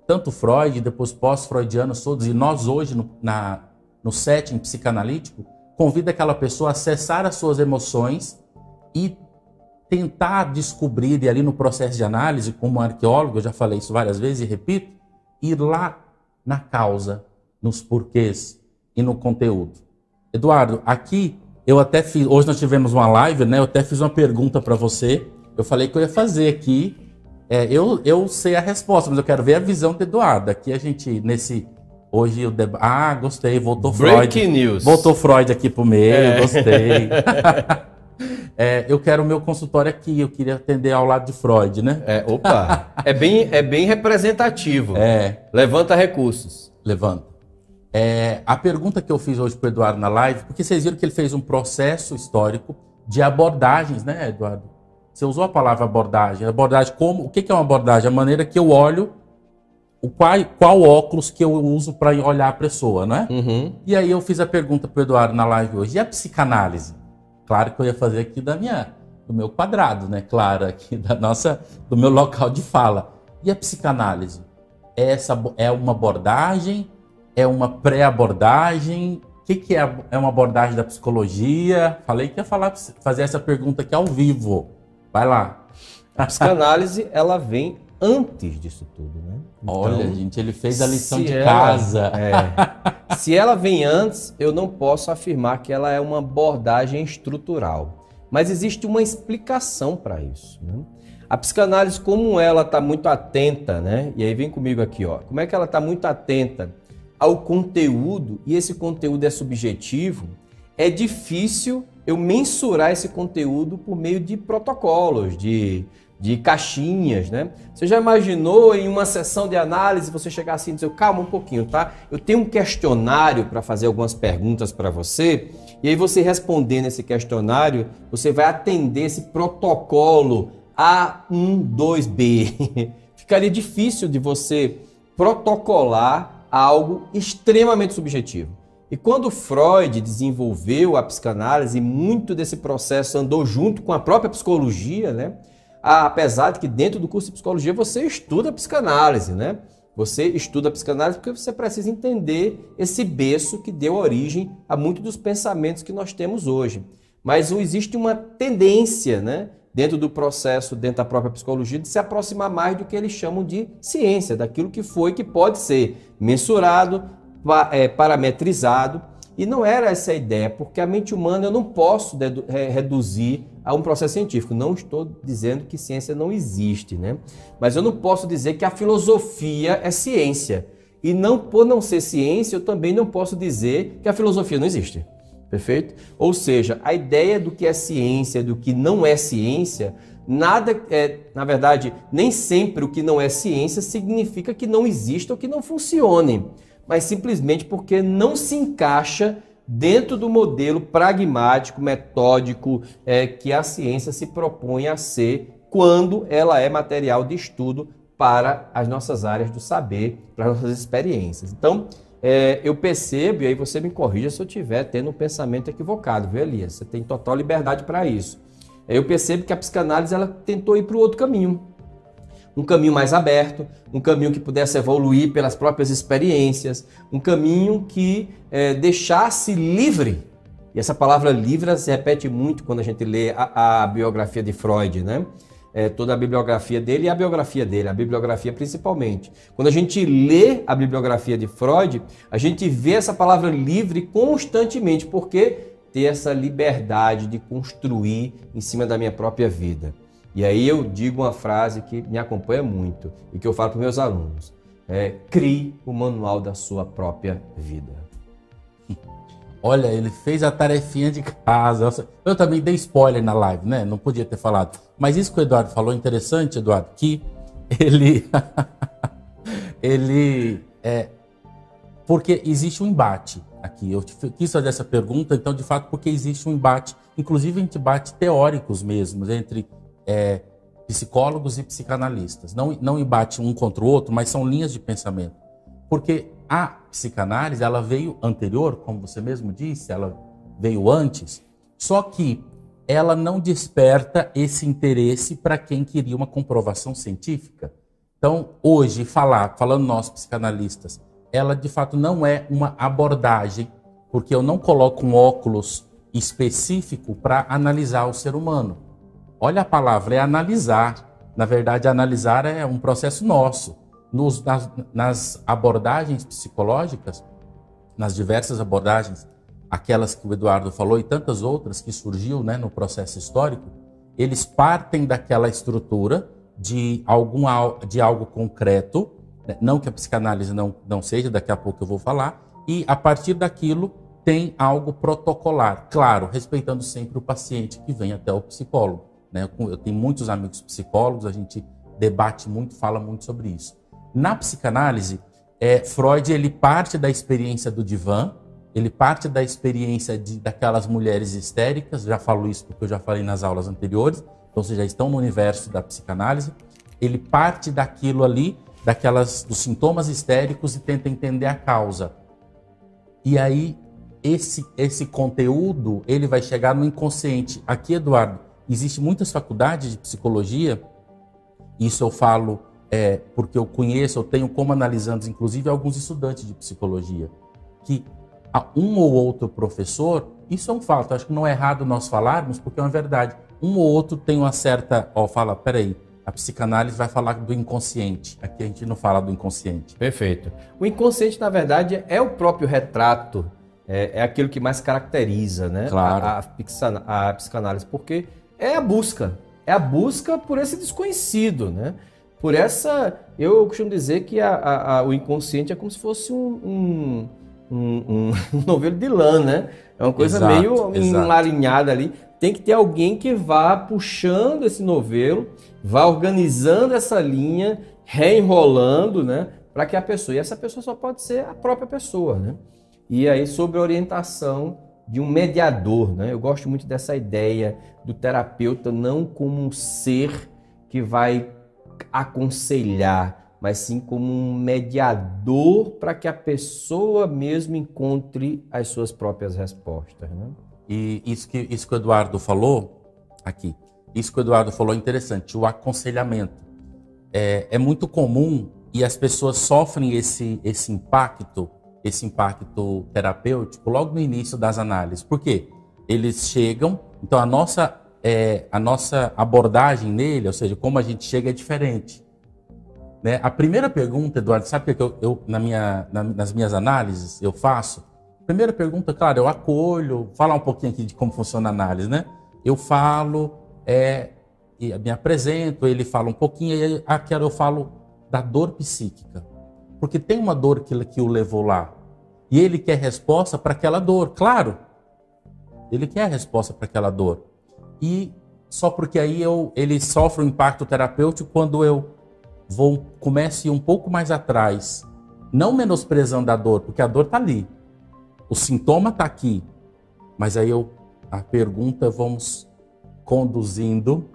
tanto Freud, depois pós-freudianos todos, e nós hoje, no setting psicanalítico, convida aquela pessoa a acessar as suas emoções e tentar descobrir, e ali no processo de análise, como arqueólogo, eu já falei isso várias vezes e repito, ir lá na causa, nos porquês e no conteúdo. Eduardo, aqui eu até fiz, hoje nós tivemos uma live, né? Eu até fiz uma pergunta para você. Eu falei que eu ia fazer aqui. Eu sei a resposta, mas eu quero ver a visão do Eduardo. Aqui a gente, hoje o debate. Gostei, voltou Freud. Breaking news. Voltou Freud aqui pro meio, gostei. Eu quero o meu consultório aqui, eu queria atender ao lado de Freud, né? Opa! é bem representativo. Levanta recursos. Levanta. A pergunta que eu fiz hoje para o Eduardo na live, porque vocês viram que ele fez um processo histórico de abordagens, né, Eduardo? Você usou a palavra abordagem. Abordagem como? O que é uma abordagem? A maneira que eu olho qual óculos que eu uso para olhar a pessoa, não é? E aí eu fiz a pergunta para o Eduardo na live hoje, e a psicanálise? Claro que eu ia fazer aqui do meu quadrado, né? Claro, aqui do meu local de fala. E a psicanálise? É uma abordagem? É uma pré-abordagem? O que é uma abordagem da psicologia? Falei que ia fazer essa pergunta aqui ao vivo. Vai lá. A psicanálise, ela vem antes disso tudo, né? Então, olha, gente, ele fez a lição de casa. Se ela vem antes, eu não posso afirmar que ela é uma abordagem estrutural. Mas existe uma explicação para isso, né? A psicanálise, como ela está muito atenta, né? E aí vem comigo aqui, ó. Como é que ela está muito atenta ao conteúdo, e esse conteúdo é subjetivo, é difícil eu mensurar esse conteúdo por meio de protocolos, de caixinhas, né? Você já imaginou em uma sessão de análise você chegar assim e dizer, calma um pouquinho, tá? Eu tenho um questionário para fazer algumas perguntas para você, e aí você respondendo esse questionário, você vai atender esse protocolo A12B. Ficaria difícil de você protocolar algo extremamente subjetivo. E quando Freud desenvolveu a psicanálise, muito desse processo andou junto com a própria psicologia, né? Apesar de que dentro do curso de psicologia você estuda a psicanálise, né? Você estuda a psicanálise porque você precisa entender esse berço que deu origem a muitos dos pensamentos que nós temos hoje. Mas existe uma tendência, né? Dentro do processo, dentro da própria psicologia, de se aproximar mais do que eles chamam de ciência, daquilo que pode ser mensurado, parametrizado. E não era essa a ideia, porque a mente humana eu não posso reduzir a um processo científico. Não estou dizendo que ciência não existe, né? Mas eu não posso dizer que a filosofia é ciência. E por não ser ciência, eu também não posso dizer que a filosofia não existe. Perfeito? Ou seja, a ideia do que é ciência, do que não é ciência, na verdade, nem sempre o que não é ciência significa que não exista ou que não funcione, mas simplesmente porque não se encaixa dentro do modelo pragmático, metódico, que a ciência se propõe a ser quando ela é material de estudo para as nossas áreas do saber, para as nossas experiências. Então, eu percebo, e aí você me corrija se eu estiver tendo um pensamento equivocado, viu, Elias? Você tem total liberdade para isso. Eu percebo que a psicanálise ela tentou ir para o outro caminho. Um caminho mais aberto, um caminho que pudesse evoluir pelas próprias experiências, um caminho que deixasse livre. E essa palavra livre se repete muito quando a gente lê a biografia de Freud, né? Toda a bibliografia dele e a biografia dele, a bibliografia principalmente. Quando a gente lê a bibliografia de Freud, a gente vê essa palavra livre constantemente, porque ter essa liberdade de construir em cima da minha própria vida. E aí eu digo uma frase que me acompanha muito e que eu falo para os meus alunos. Crie o manual da sua própria vida. Olha, ele fez a tarefinha de casa. Eu também dei spoiler na live, né? Não podia ter falado. Mas isso que o Eduardo falou é interessante, Eduardo, que porque existe um embate aqui. Eu quis fazer essa pergunta, então, de fato, porque existe um embate, inclusive embate teóricos mesmo, entre psicólogos e psicanalistas. Não embate um contra o outro, mas são linhas de pensamento. Porque a psicanálise, ela veio anterior, como você mesmo disse, ela veio antes, só que ela não desperta esse interesse para quem queria uma comprovação científica. Então, hoje, falando nós psicanalistas, ela de fato não é uma abordagem, porque eu não coloco um óculos específico para analisar o ser humano. Olha a palavra, é analisar. Na verdade, analisar é um processo nosso. Nas abordagens psicológicas, nas diversas abordagens, aquelas que o Eduardo falou e tantas outras que surgiu, né, no processo histórico, eles partem daquela estrutura de algo concreto, né, não que a psicanálise não seja, daqui a pouco eu vou falar, e a partir daquilo tem algo protocolar, claro, respeitando sempre o paciente que vem até o psicólogo, né? Eu tenho muitos amigos psicólogos, a gente debate muito, fala muito sobre isso. Na psicanálise, Freud ele parte da experiência do divã, ele parte da experiência daquelas mulheres histéricas, já falo isso porque eu já falei nas aulas anteriores, então vocês já estão no universo da psicanálise, ele parte daquilo ali dos sintomas histéricos e tenta entender a causa. E aí, esse conteúdo, ele vai chegar no inconsciente. Aqui, Eduardo, existem muitas faculdades de psicologia, isso eu falo porque eu conheço, eu tenho como analisandos, inclusive, alguns estudantes de psicologia, que um ou outro professor, isso é um fato, acho que não é errado nós falarmos, porque é uma verdade, um ou outro tem uma certa, fala, peraí, a psicanálise vai falar do inconsciente, aqui a gente não fala do inconsciente. Perfeito. O inconsciente, na verdade, é o próprio retrato, é aquilo que mais caracteriza, né? Claro. A psicanálise, porque é a busca por esse desconhecido, né? Por essa, eu costumo dizer que o inconsciente é como se fosse um novelo de lã, né? É uma coisa meio enlarinhada ali. Tem que ter alguém que vá puxando esse novelo, vá organizando essa linha, reenrolando, né? Para que a pessoa, e essa pessoa só pode ser a própria pessoa, né? E aí sobre a orientação de um mediador, né? Eu gosto muito dessa ideia do terapeuta não como um ser que vai aconselhar, mas sim como um mediador para que a pessoa mesmo encontre as suas próprias respostas, né? E isso que o Eduardo falou aqui, isso que o Eduardo falou é interessante, o aconselhamento. É muito comum e as pessoas sofrem esse impacto terapêutico logo no início das análises. Por quê? Eles chegam, então a nossa abordagem nele, ou seja, como a gente chega é diferente. Né? A primeira pergunta, Eduardo, sabe o que eu nas minhas análises eu faço? Primeira pergunta, claro, eu acolho, falar um pouquinho aqui de como funciona a análise, né? Eu falo, e me apresento, ele fala um pouquinho, e eu falo da dor psíquica. Porque tem uma dor que o levou lá. E ele quer resposta para aquela dor, claro. Ele quer a resposta para aquela dor. E só porque aí ele sofre um impacto terapêutico quando eu começo a ir um pouco mais atrás. Não menosprezando a dor, porque a dor está ali. O sintoma está aqui. Mas aí a pergunta vamos conduzindo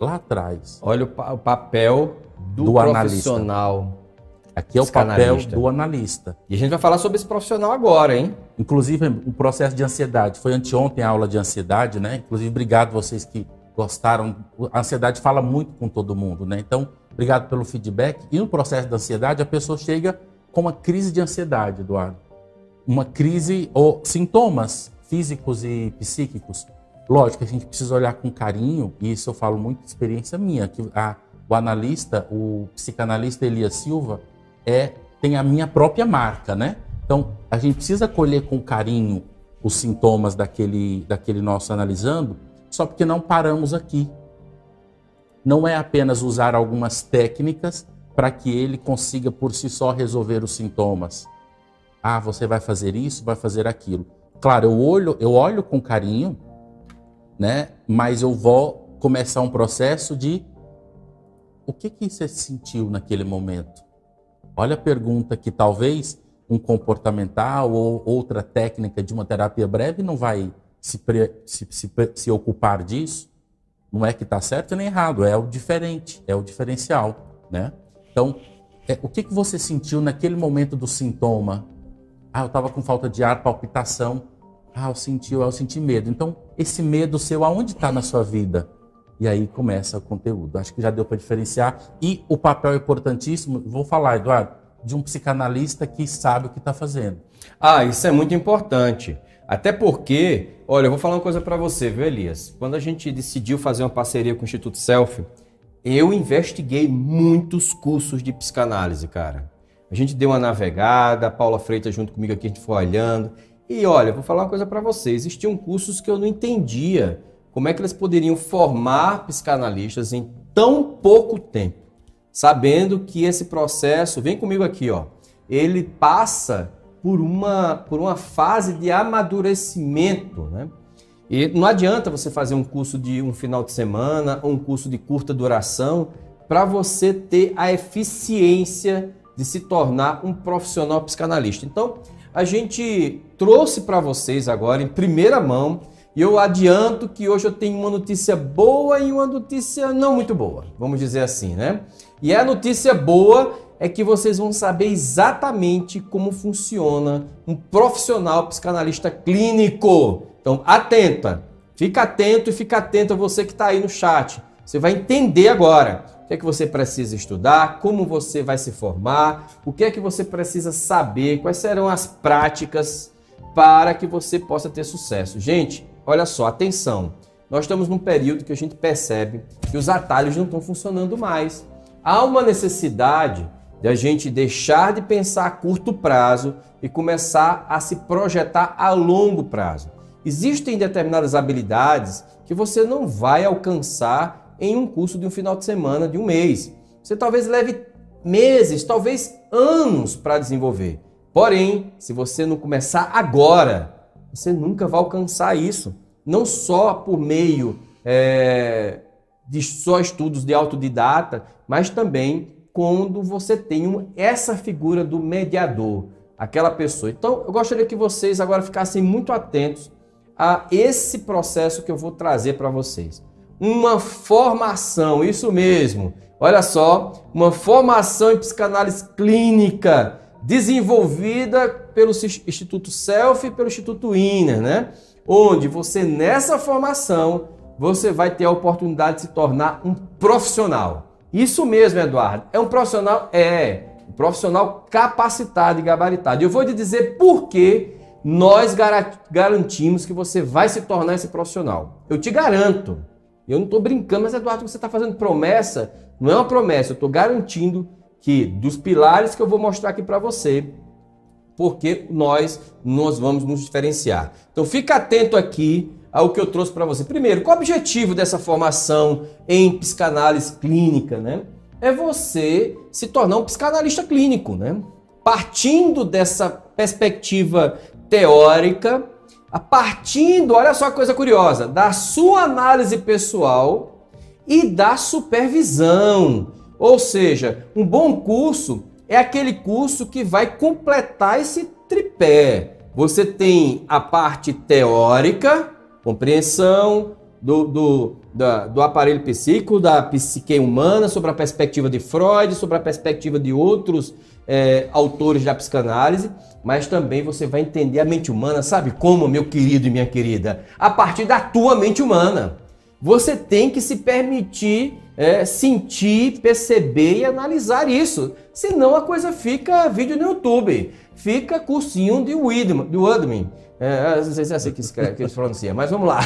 lá atrás. Olha o papel do profissional. Analista. Aqui é o papel do analista. E a gente vai falar sobre esse profissional agora, hein? Inclusive, o processo de ansiedade. Foi anteontem a aula de ansiedade, né? Inclusive, obrigado vocês que gostaram. A ansiedade fala muito com todo mundo, né? Então, obrigado pelo feedback. E no processo da ansiedade, a pessoa chega com uma crise de ansiedade, Eduardo. Uma crise ou sintomas físicos e psíquicos. Lógico, a gente precisa olhar com carinho, e isso eu falo muito de experiência minha, que o analista, o psicanalista Elias Silva, tem a minha própria marca, né? Então, a gente precisa colher com carinho os sintomas daquele nosso analisando, só porque não paramos aqui. Não é apenas usar algumas técnicas para que ele consiga por si só resolver os sintomas. Ah, você vai fazer isso, vai fazer aquilo. Claro, eu olho com carinho, né? Mas eu vou começar um processo de o que você sentiu naquele momento? Olha a pergunta que talvez um comportamental ou outra técnica de uma terapia breve não vai se ocupar disso. Não é que está certo nem errado, é o diferente, é o diferencial, né? Então, o que você sentiu naquele momento do sintoma? Ah, eu estava com falta de ar, palpitação. Ah, eu senti medo. Então, esse medo seu, aonde está na sua vida? E aí começa o conteúdo. Acho que já deu para diferenciar. E o papel importantíssimo, vou falar, Eduardo, de um psicanalista que sabe o que está fazendo. Ah, isso é muito importante. Até porque, olha, eu vou falar uma coisa para você, viu, Elias? Quando a gente decidiu fazer uma parceria com o Instituto Selfie, eu investiguei muitos cursos de psicanálise, cara. A gente deu uma navegada, a Paula Freitas junto comigo aqui, a gente foi olhando. E olha, vou falar uma coisa para você. Existiam cursos que eu não entendia como é que eles poderiam formar psicanalistas em tão pouco tempo, sabendo que esse processo, vem comigo aqui, ó, ele passa por uma fase de amadurecimento, né? E não adianta você fazer um curso de um final de semana ou um curso de curta duração para você ter a eficiência de se tornar um profissional psicanalista. Então, a gente trouxe para vocês agora, em primeira mão, e eu adianto que hoje eu tenho uma notícia boa e uma notícia não muito boa, vamos dizer assim, né? E a notícia boa é que vocês vão saber exatamente como funciona um profissional psicanalista clínico. Então, fica atento e fica atento a você que está aí no chat. Você vai entender agora o que é que você precisa estudar, como você vai se formar, o que é que você precisa saber, quais serão as práticas para que você possa ter sucesso. Gente, olha só, atenção. Nós estamos num período que a gente percebe que os atalhos não estão funcionando mais. Há uma necessidade de a gente deixar de pensar a curto prazo e começar a se projetar a longo prazo. Existem determinadas habilidades que você não vai alcançar em um curso de um final de semana, de um mês. Você talvez leve meses, talvez anos para desenvolver. Porém, se você não começar agora, você nunca vai alcançar isso. Não só por meio de só estudos de autodidata, mas também quando você tem essa figura do mediador, aquela pessoa. Então, eu gostaria que vocês agora ficassem muito atentos a esse processo que eu vou trazer para vocês. Uma formação, isso mesmo. Olha só, uma formação em psicanálise clínica desenvolvida pelo Instituto Self e pelo Instituto Inner, né? Onde você, nessa formação, você vai ter a oportunidade de se tornar um profissional. Isso mesmo, Eduardo. É um profissional? Um profissional capacitado e gabaritado. Eu vou te dizer por que nós garantimos que você vai se tornar esse profissional. Eu te garanto. Eu não estou brincando, mas Eduardo, você está fazendo promessa? Não é uma promessa, eu estou garantindo que dos pilares que eu vou mostrar aqui para você, porque nós vamos nos diferenciar. Então fica atento aqui ao que eu trouxe para você. Primeiro, qual é o objetivo dessa formação em psicanálise clínica, né? É você se tornar um psicanalista clínico, né? Partindo dessa perspectiva teórica, olha só que coisa curiosa, da sua análise pessoal e da supervisão. Ou seja, um bom curso é aquele curso que vai completar esse tripé. Você tem a parte teórica, compreensão do aparelho psíquico, da psique humana, sobre a perspectiva de Freud, sobre a perspectiva de outros autores da psicanálise, mas também você vai entender a mente humana, sabe como, meu querido e minha querida? A partir da tua mente humana. Você tem que se permitir sentir, perceber e analisar isso. Senão a coisa fica vídeo no YouTube, fica cursinho de Udemy. Não sei se é assim que eles pronunciam, mas vamos lá.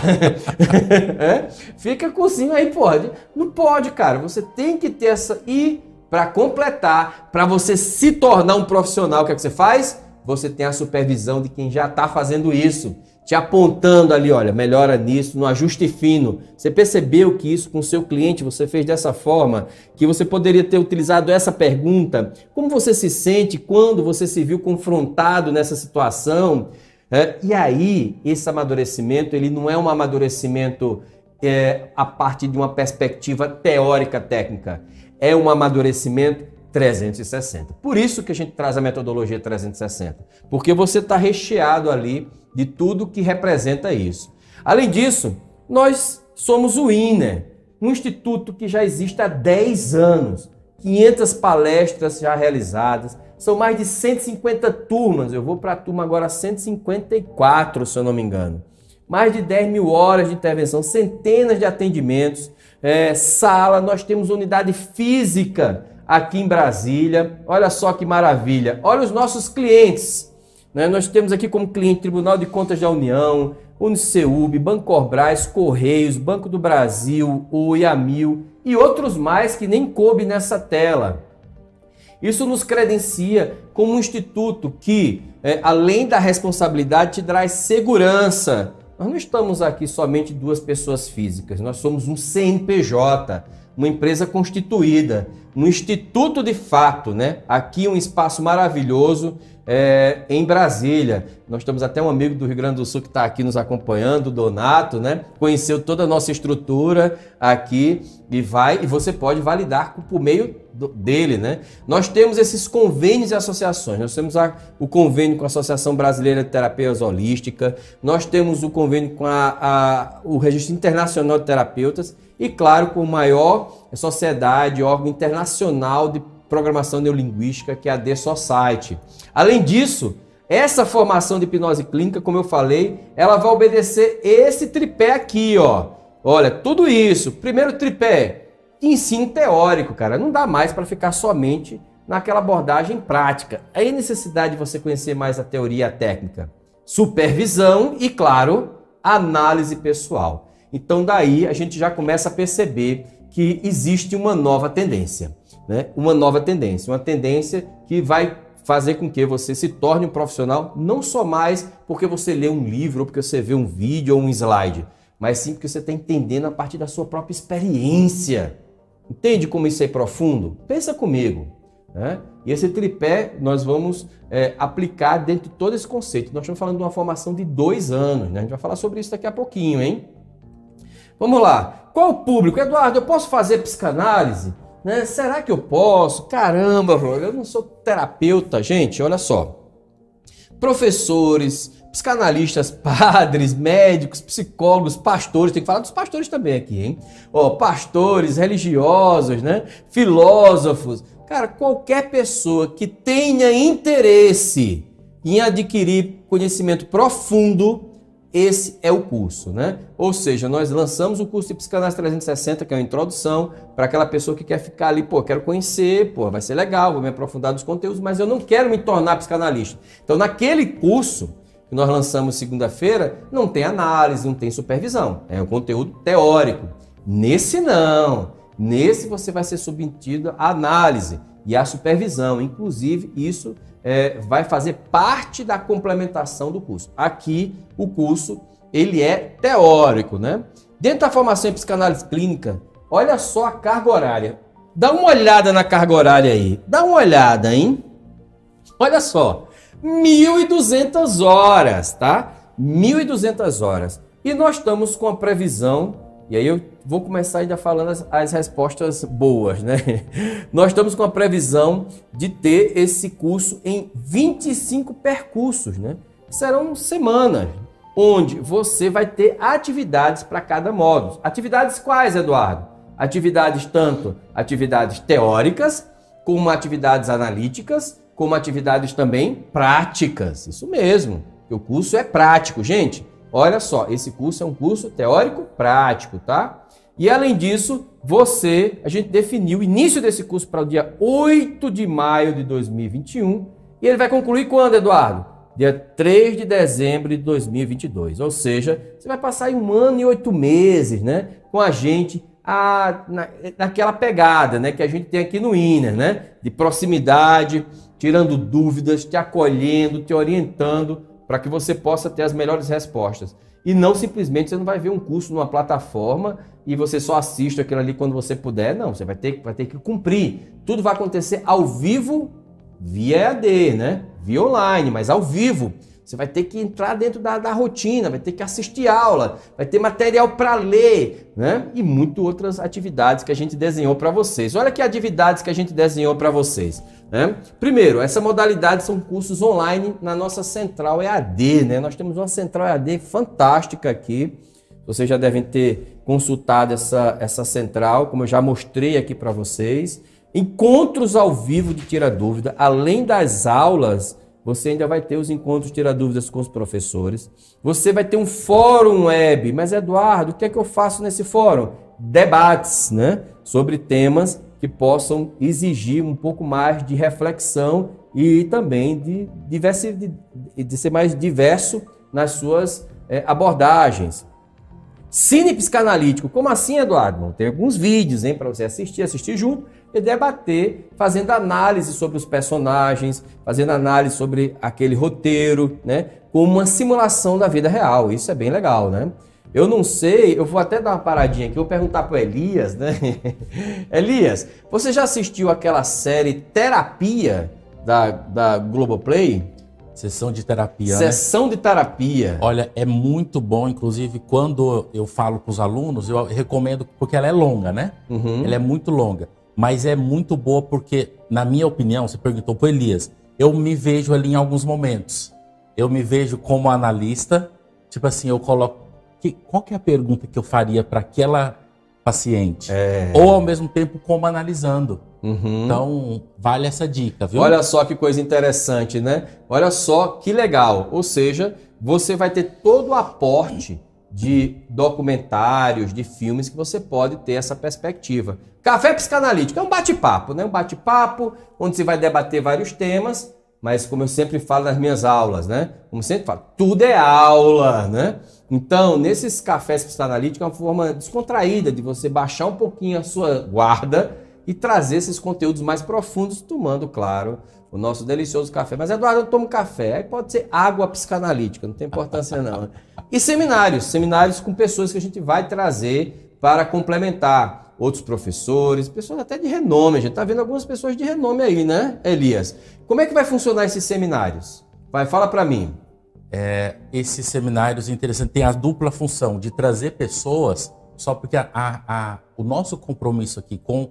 Fica cursinho aí, pode. Não pode, cara. Você tem que ter essa... E para completar, para você se tornar um profissional, o que é que você faz? Você tem a supervisão de quem já está fazendo isso, te apontando ali, olha, melhora nisso, no ajuste fino. Você percebeu que isso com o seu cliente você fez dessa forma, que você poderia ter utilizado essa pergunta? Como você se sente quando você se viu confrontado nessa situação? E aí, esse amadurecimento, ele não é um amadurecimento a partir de uma perspectiva teórica técnica, é um amadurecimento 360. Por isso que a gente traz a metodologia 360, porque você está recheado ali de tudo que representa isso. Além disso, nós somos o Inner, um instituto que já existe há 10 anos, 500 palestras já realizadas, são mais de 150 turmas, eu vou para a turma agora 154, se eu não me engano. Mais de 10 mil horas de intervenção, centenas de atendimentos, sala, nós temos unidade física aqui em Brasília. Olha só que maravilha. Olha os nossos clientes, né? Nós temos aqui como cliente Tribunal de Contas da União, Uniceub, Bancorbras, Correios, Banco do Brasil, o IAMIL e outros mais que nem coube nessa tela. Isso nos credencia como um instituto que, além da responsabilidade, te traz segurança. Nós não estamos aqui somente duas pessoas físicas, nós somos um CNPJ, uma empresa constituída, um instituto de fato, né? Aqui um espaço maravilhoso em Brasília. Nós temos até um amigo do Rio Grande do Sul que está aqui nos acompanhando, o Donato, né? Conheceu toda a nossa estrutura aqui e você pode validar por meio dele, né? Nós temos esses convênios e associações. Nós temos o convênio com a Associação Brasileira de Terapia Holística, nós temos o convênio com o Registro Internacional de Terapeutas e, claro, com a maior sociedade, órgão internacional de Programação Neurolinguística, que é a The Society. Além disso, essa formação de hipnose clínica, como eu falei, ela vai obedecer esse tripé aqui, ó. Olha, tudo isso. Primeiro tripé, ensino teórico, cara. Não dá mais para ficar somente naquela abordagem prática. Aí a necessidade de você conhecer mais a teoria e a técnica. Supervisão e, claro, análise pessoal. Então daí a gente já começa a perceber que existe uma nova tendência, né? Uma tendência que vai fazer com que você se torne um profissional não só mais porque você lê um livro ou porque você vê um vídeo ou um slide, mas sim porque você está entendendo a partir da sua própria experiência. Entende como isso é profundo? Pensa comigo, né? E esse tripé nós vamos aplicar dentro de todo esse conceito. Nós estamos falando de uma formação de 2 anos, né? A gente vai falar sobre isso daqui a pouquinho, hein? Vamos lá. Qual o público? Eduardo, eu posso fazer psicanálise? Né? Será que eu posso? Caramba, eu não sou terapeuta. Gente, olha só. Professores, psicanalistas, padres, médicos, psicólogos, pastores, tem que falar dos pastores também aqui, hein? Ó, pastores, religiosos, né? Filósofos. Cara, qualquer pessoa que tenha interesse em adquirir conhecimento profundo, esse é o curso, né? Ou seja, nós lançamos o curso de Psicanálise 360, que é uma introdução para aquela pessoa que quer ficar ali, pô, quero conhecer, pô, vai ser legal, vou me aprofundar nos conteúdos, mas eu não quero me tornar psicanalista. Então, naquele curso que nós lançamos segunda-feira, não tem análise, não tem supervisão, é um conteúdo teórico. Nesse não, nesse você vai ser submetido à análise e à supervisão, inclusive isso vai fazer parte da complementação do curso. Aqui, o curso, ele é teórico, né? Dentro da formação em psicanálise clínica, olha só a carga horária. Dá uma olhada na carga horária aí. Dá uma olhada, hein? Olha só. 1.200 horas, tá? 1.200 horas. E nós estamos com a previsão, e aí eu vou começar ainda falando as respostas boas, né? Nós estamos com a previsão de ter esse curso em 25 percursos, né? Serão semanas, onde você vai ter atividades para cada módulo. Atividades quais, Eduardo? Atividades tanto atividades teóricas, como atividades analíticas, como atividades também práticas. Isso mesmo, o curso é prático, gente. Olha só, esse curso é um curso teórico prático, tá? E além disso, a gente definiu o início desse curso para o dia 8 de maio de 2021 e ele vai concluir quando, Eduardo? Dia 3 de dezembro de 2022. Ou seja, você vai passar aí 1 ano e 8 meses, né? Com a gente naquela pegada, né? Que a gente tem aqui no INER, né? De proximidade, tirando dúvidas, te acolhendo, te orientando para que você possa ter as melhores respostas. E não simplesmente você não vai ver um curso numa plataforma e você só assiste aquilo ali quando você puder. Não, você vai ter que cumprir. Tudo vai acontecer ao vivo, via EAD, né? Via online, mas ao vivo. Você vai ter que entrar dentro da rotina, vai ter que assistir aula, vai ter material para ler, né? E muitas outras atividades que a gente desenhou para vocês. Olha que atividades que a gente desenhou para vocês, né? Primeiro, essa modalidade são cursos online na nossa central EAD, né? Nós temos uma central EAD fantástica aqui. Vocês já devem ter consultado essa central, como eu já mostrei aqui para vocês. Encontros ao vivo de Tira Dúvida, além das aulas, você ainda vai ter os encontros Tira Dúvidas com os professores. Você vai ter um fórum web. Mas, Eduardo, o que é que eu faço nesse fórum? Debates, né? Sobre temas que possam exigir um pouco mais de reflexão e também de ser mais diverso nas suas abordagens. Cine psicanalítico. Como assim, Eduardo? Tem alguns vídeos, hein, para você assistir junto e debater, fazendo análise sobre os personagens, fazendo análise sobre aquele roteiro, né? Como uma simulação da vida real. Isso é bem legal, né? Eu não sei, eu vou até dar uma paradinha aqui, vou perguntar para o Elias, né? Elias, você já assistiu aquela série Terapia da Globoplay? Sessão de terapia, Sessão de terapia. Olha, é muito bom, inclusive quando eu falo com os alunos, eu recomendo, porque ela é longa, né? Uhum. Ela é muito longa, mas é muito boa porque, na minha opinião, você perguntou para o Elias, eu me vejo ali em alguns momentos. Eu me vejo como analista, tipo assim, eu coloco, qual que é a pergunta que eu faria para paciente. Ou ao mesmo tempo como analisando. Então, vale essa dica, viu? Olha só que coisa interessante, né? Olha só que legal. Ou seja, você vai ter todo o aporte de documentários, de filmes que você pode ter essa perspectiva. Café Psicanalítico é um bate-papo, né? Um bate-papo onde você vai debater vários temas, mas como eu sempre falo nas minhas aulas, né? Como sempre falo, tudo é aula, né? Então, nesses cafés psicanalíticos é uma forma descontraída de você baixar um pouquinho a sua guarda e trazer esses conteúdos mais profundos, tomando, claro, o nosso delicioso café. Mas, Eduardo, eu tomo café, aí pode ser água psicanalítica, não tem importância não. E seminários com pessoas que a gente vai trazer para complementar. Outros professores, pessoas até de renome. A gente está vendo algumas pessoas de renome aí, né, Elias? Como é que vai funcionar esses seminários? Fala para mim. Esses seminários interessantes têm a dupla função de trazer pessoas, só porque o nosso compromisso aqui com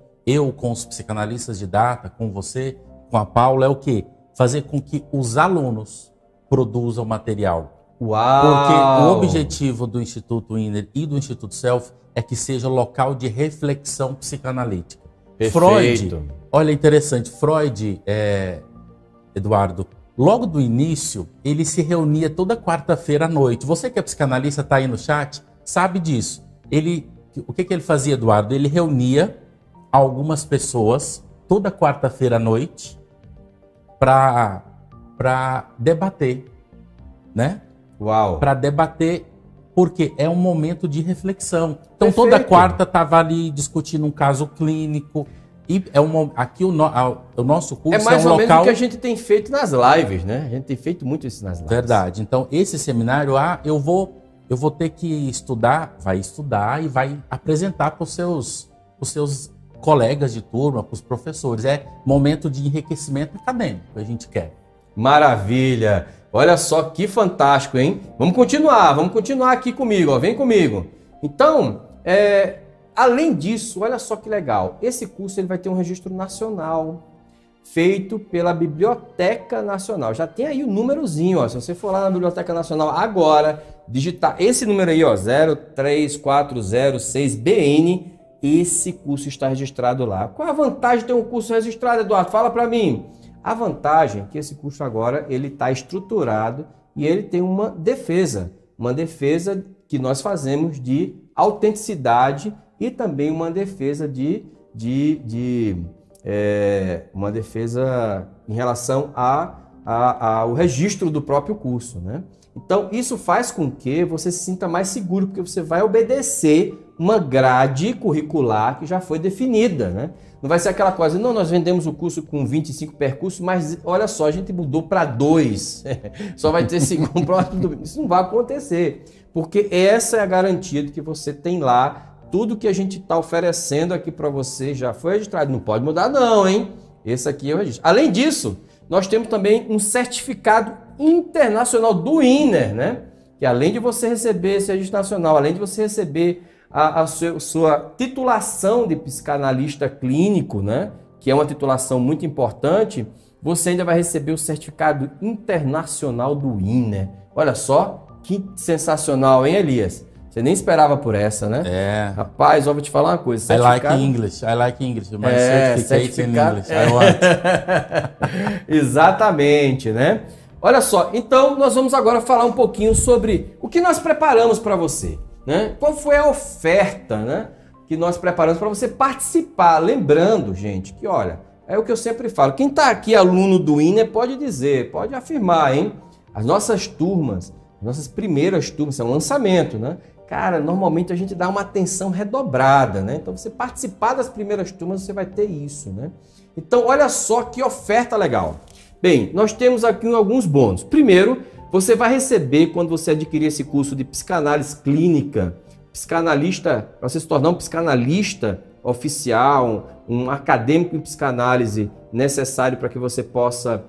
os psicanalistas de data, com você, com a Paula, é o quê? Fazer com que os alunos produzam material. Uau! Porque o objetivo do Instituto Inner e do Instituto Self é que seja local de reflexão psicanalítica. Perfeito. Freud, olha, interessante, Freud, Eduardo, logo do início, ele se reunia toda quarta-feira à noite. Você que é psicanalista, está aí no chat, sabe disso. O que ele fazia, Eduardo? Ele reunia algumas pessoas toda quarta-feira à noite para debater, né? Uau! Para debater, porque é um momento de reflexão. Então, Perfeito. Toda quarta estava ali discutindo um caso clínico. E aqui o nosso curso é mais um ou menos local... o que a gente tem feito nas lives, né? A gente tem feito muito isso nas lives. Verdade. Então, esse seminário, eu vou ter que estudar, vai estudar e vai apresentar para os seus colegas de turma, para os professores. É momento de enriquecimento acadêmico que a gente quer. Maravilha! Olha só que fantástico, hein? Vamos continuar aqui comigo, ó. Vem comigo. Então, além disso, olha só que legal. Esse curso ele vai ter um registro nacional feito pela Biblioteca Nacional. Já tem aí o númerozinho, ó. Se você for lá na Biblioteca Nacional agora, digitar esse número aí, ó, 03406BN, esse curso está registrado lá. Qual a vantagem de ter um curso registrado, Eduardo? Fala para mim. A vantagem é que esse curso agora ele está estruturado e ele tem uma defesa que nós fazemos de autenticidade e também uma defesa uma defesa em relação ao registro do próprio curso, né? Então, isso faz com que você se sinta mais seguro, porque você vai obedecer uma grade curricular que já foi definida, né? Não vai ser aquela coisa, não, nós vendemos o curso com 25 percursos, mas olha só, a gente mudou para 2. Só vai ter 5 próximo. Isso não vai acontecer, porque essa é a garantia de que você tem lá tudo que a gente está oferecendo aqui para você já foi registrado. Não pode mudar não, hein? Esse aqui é o registro. Além disso, nós temos também um certificado internacional do INER, né? Que além de você receber esse registro nacional, além de você receber a sua titulação de psicanalista clínico, né? Que é uma titulação muito importante, você ainda vai receber o certificado internacional do INER. Olha só, que sensacional, hein, Elias? Você nem esperava por essa, né? Rapaz, eu vou te falar uma coisa. I like English. My certificate in English. I want. Exatamente, né? Olha só, então nós vamos agora falar um pouquinho sobre o que nós preparamos para você, né? Qual foi a oferta, né, que nós preparamos para você participar? Lembrando, gente, que olha, é o que eu sempre falo. Quem está aqui aluno do INER pode dizer, pode afirmar, hein? As nossas turmas, as nossas primeiras turmas, são lançamento, né? Cara, normalmente a gente dá uma atenção redobrada, né? Então, você participar das primeiras turmas, você vai ter isso, né? Então, olha só que oferta legal. Bem, nós temos aqui alguns bônus. Primeiro, você vai receber, quando você adquirir esse curso de psicanálise clínica, psicanalista, para você se tornar um psicanalista oficial, um acadêmico em psicanálise necessário para que você possa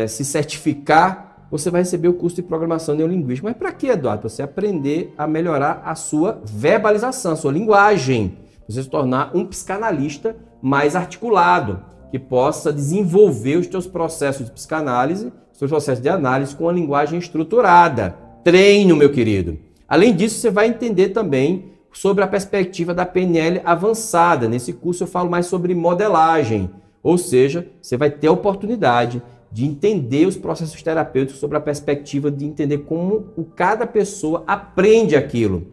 se certificar, você vai receber o curso de programação neurolinguística. Mas para quê, Eduardo? Para você aprender a melhorar a sua verbalização, a sua linguagem. Você se tornar um psicanalista mais articulado, que possa desenvolver os seus processos de psicanálise, os seus processos de análise com uma linguagem estruturada. Treino, meu querido. Além disso, você vai entender também sobre a perspectiva da PNL avançada. Nesse curso eu falo mais sobre modelagem, ou seja, você vai ter a oportunidade de entender os processos terapêuticos sobre a perspectiva de entender como cada pessoa aprende aquilo.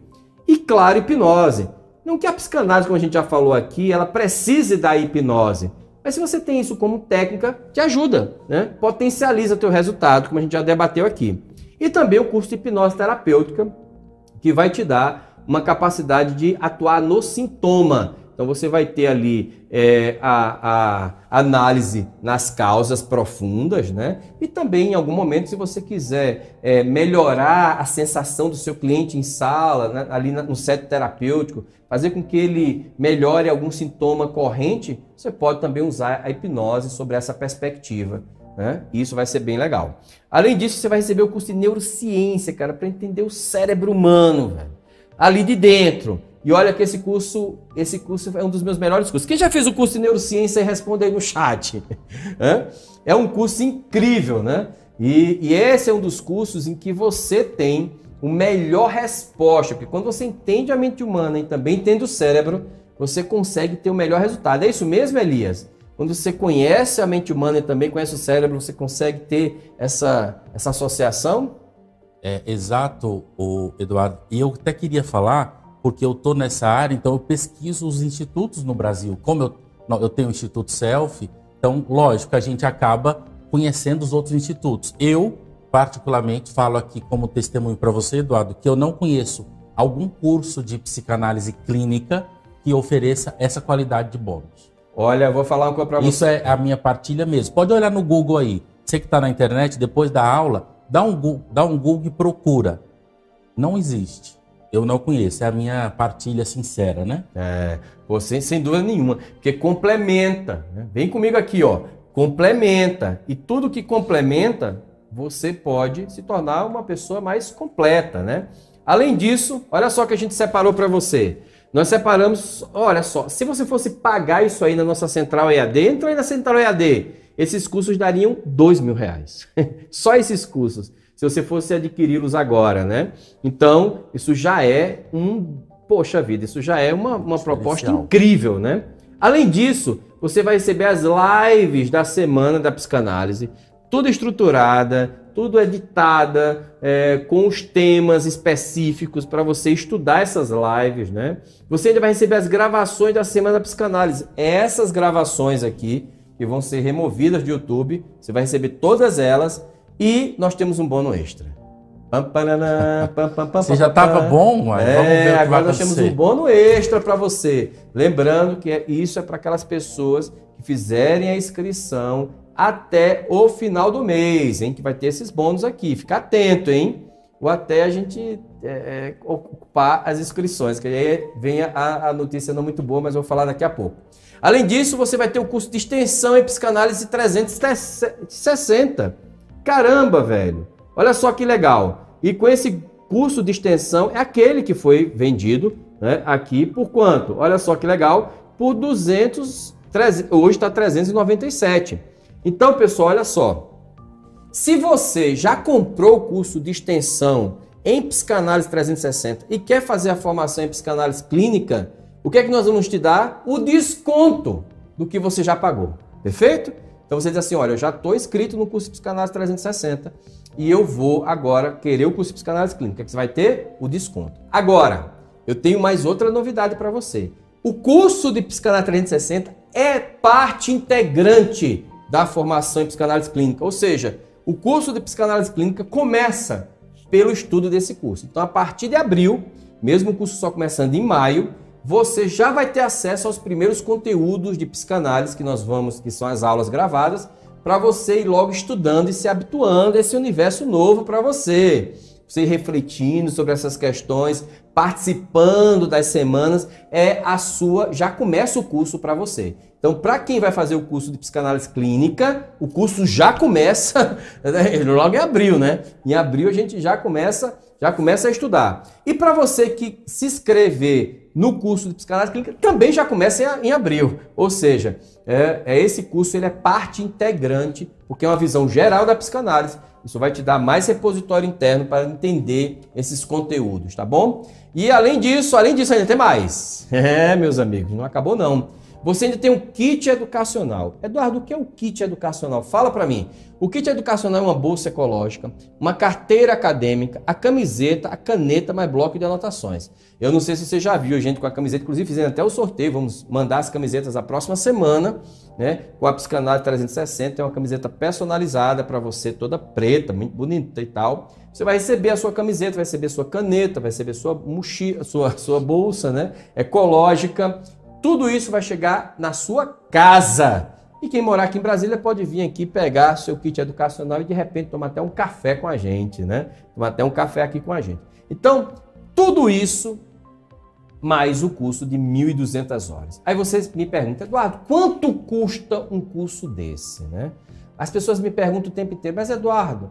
E claro, hipnose. Não que a psicanálise, como a gente já falou aqui, ela precise da hipnose. Mas se você tem isso como técnica, te ajuda, né? Potencializa teu resultado, como a gente já debateu aqui. E também o curso de hipnose terapêutica, que vai te dar uma capacidade de atuar no sintoma. Então você vai ter ali a análise nas causas profundas, né? E também, em algum momento, se você quiser melhorar a sensação do seu cliente em sala, né? Ali no set terapêutico, fazer com que ele melhore algum sintoma corrente, você pode também usar a hipnose sobre essa perspectiva, né? Isso vai ser bem legal. Além disso, você vai receber o curso de neurociência, cara, para entender o cérebro humano, velho, ali de dentro. E olha que esse curso é um dos meus melhores cursos. Quem já fez o curso de neurociência, responde aí no chat. É um curso incrível, né? E esse é um dos cursos em que você tem a melhor resposta, porque quando você entende a mente humana e também entende o cérebro, você consegue ter o melhor resultado. É isso mesmo, Elias? Quando você conhece a mente humana e também conhece o cérebro, você consegue ter essa associação? É exato, Eduardo. E eu até queria falar, porque eu estou nessa área, então eu pesquiso os institutos no Brasil. Como eu tenho o Instituto Self, então, lógico, a gente acaba conhecendo os outros institutos. Eu, particularmente, falo aqui como testemunho para você, Eduardo, que eu não conheço algum curso de psicanálise clínica que ofereça essa qualidade de bônus. Olha, eu vou falar uma coisa para você. Isso é a minha partilha mesmo. Pode olhar no Google aí. Você que está na internet, depois da aula, dá um Google e procura. Não existe. Eu não conheço. É a minha partilha sincera, né? Você sem dúvida nenhuma. Porque complementa. Né? Vem comigo aqui, ó. Complementa. E tudo que complementa, você pode se tornar uma pessoa mais completa, né? Além disso, olha só o que a gente separou para você. Nós separamos, olha só, se você fosse pagar isso aí na nossa Central EAD, entra aí na Central EAD, esses cursos dariam R$2.000. Só esses cursos, se você fosse adquiri-los agora, né? Então, isso já é poxa vida, isso já é uma proposta incrível, né? Além disso, você vai receber as lives da Semana da Psicanálise, tudo estruturada, tudo editada, com os temas específicos para você estudar essas lives, né? Você ainda vai receber as gravações da Semana da Psicanálise. Essas gravações aqui, que vão ser removidas do YouTube, você vai receber todas elas e nós temos um bônus extra. Você já estava bom, mas vamos ver o que agora nós temos um bônus extra para você. Lembrando que isso é para aquelas pessoas que fizerem a inscrição até o final do mês, hein? Que vai ter esses bônus aqui. Fica atento, hein? Ou até a gente ocupar as inscrições, que aí vem a notícia não muito boa, mas eu vou falar daqui a pouco. Além disso, você vai ter o curso de extensão em psicanálise 360. Caramba, velho! Olha só que legal. E com esse curso de extensão, é aquele que foi vendido, né, aqui por quanto? Olha só que legal, por 200, hoje está 397. Então, pessoal, olha só. Se você já comprou o curso de extensão em Psicanálise 360 e quer fazer a formação em Psicanálise Clínica, o que é que nós vamos te dar? O desconto do que você já pagou. Perfeito? Então você diz assim, olha, eu já estou inscrito no curso de Psicanálise 360 e eu vou agora querer o curso de Psicanálise Clínica. O que você vai ter? O desconto. Agora, eu tenho mais outra novidade para você. O curso de Psicanálise 360 é parte integrante da formação em Psicanálise Clínica. Ou seja, o curso de Psicanálise Clínica começa pelo estudo desse curso. Então, a partir de abril, mesmo o curso só começando em maio, você já vai ter acesso aos primeiros conteúdos de psicanálise que são as aulas gravadas, para você ir logo estudando e se habituando a esse universo novo para você. Você ir refletindo sobre essas questões, participando das semanas, já começa o curso para você. Então, para quem vai fazer o curso de Psicanálise Clínica, o curso já começa logo em abril, né? Em abril a gente já começa a estudar. E para você que se inscrever no curso de psicanálise clínica também já começa em abril. Ou seja, esse curso ele é parte integrante, porque é uma visão geral da psicanálise. Isso vai te dar mais repositório interno para entender esses conteúdos, tá bom? E além disso ainda tem mais. Meus amigos, não acabou não. Você ainda tem um kit educacional. Eduardo, o que é o kit educacional? Fala para mim. O kit educacional é uma bolsa ecológica, uma carteira acadêmica, a camiseta, a caneta, mais bloco de anotações. Eu não sei se você já viu gente com a camiseta, inclusive fizendo até o sorteio, vamos mandar as camisetas a próxima semana, né? Com a Psicanálise 360, é uma camiseta personalizada para você, toda preta, muito bonita e tal. Você vai receber a sua camiseta, vai receber sua caneta, vai receber sua mochila, sua bolsa, né? Ecológica. Tudo isso vai chegar na sua casa. E quem morar aqui em Brasília pode vir aqui pegar seu kit educacional e de repente tomar até um café com a gente, né? Tomar até um café aqui com a gente. Então, tudo isso mais o curso de 1.200 horas. Aí vocês me perguntam, Eduardo, quanto custa um curso desse, né? As pessoas me perguntam o tempo inteiro, mas Eduardo,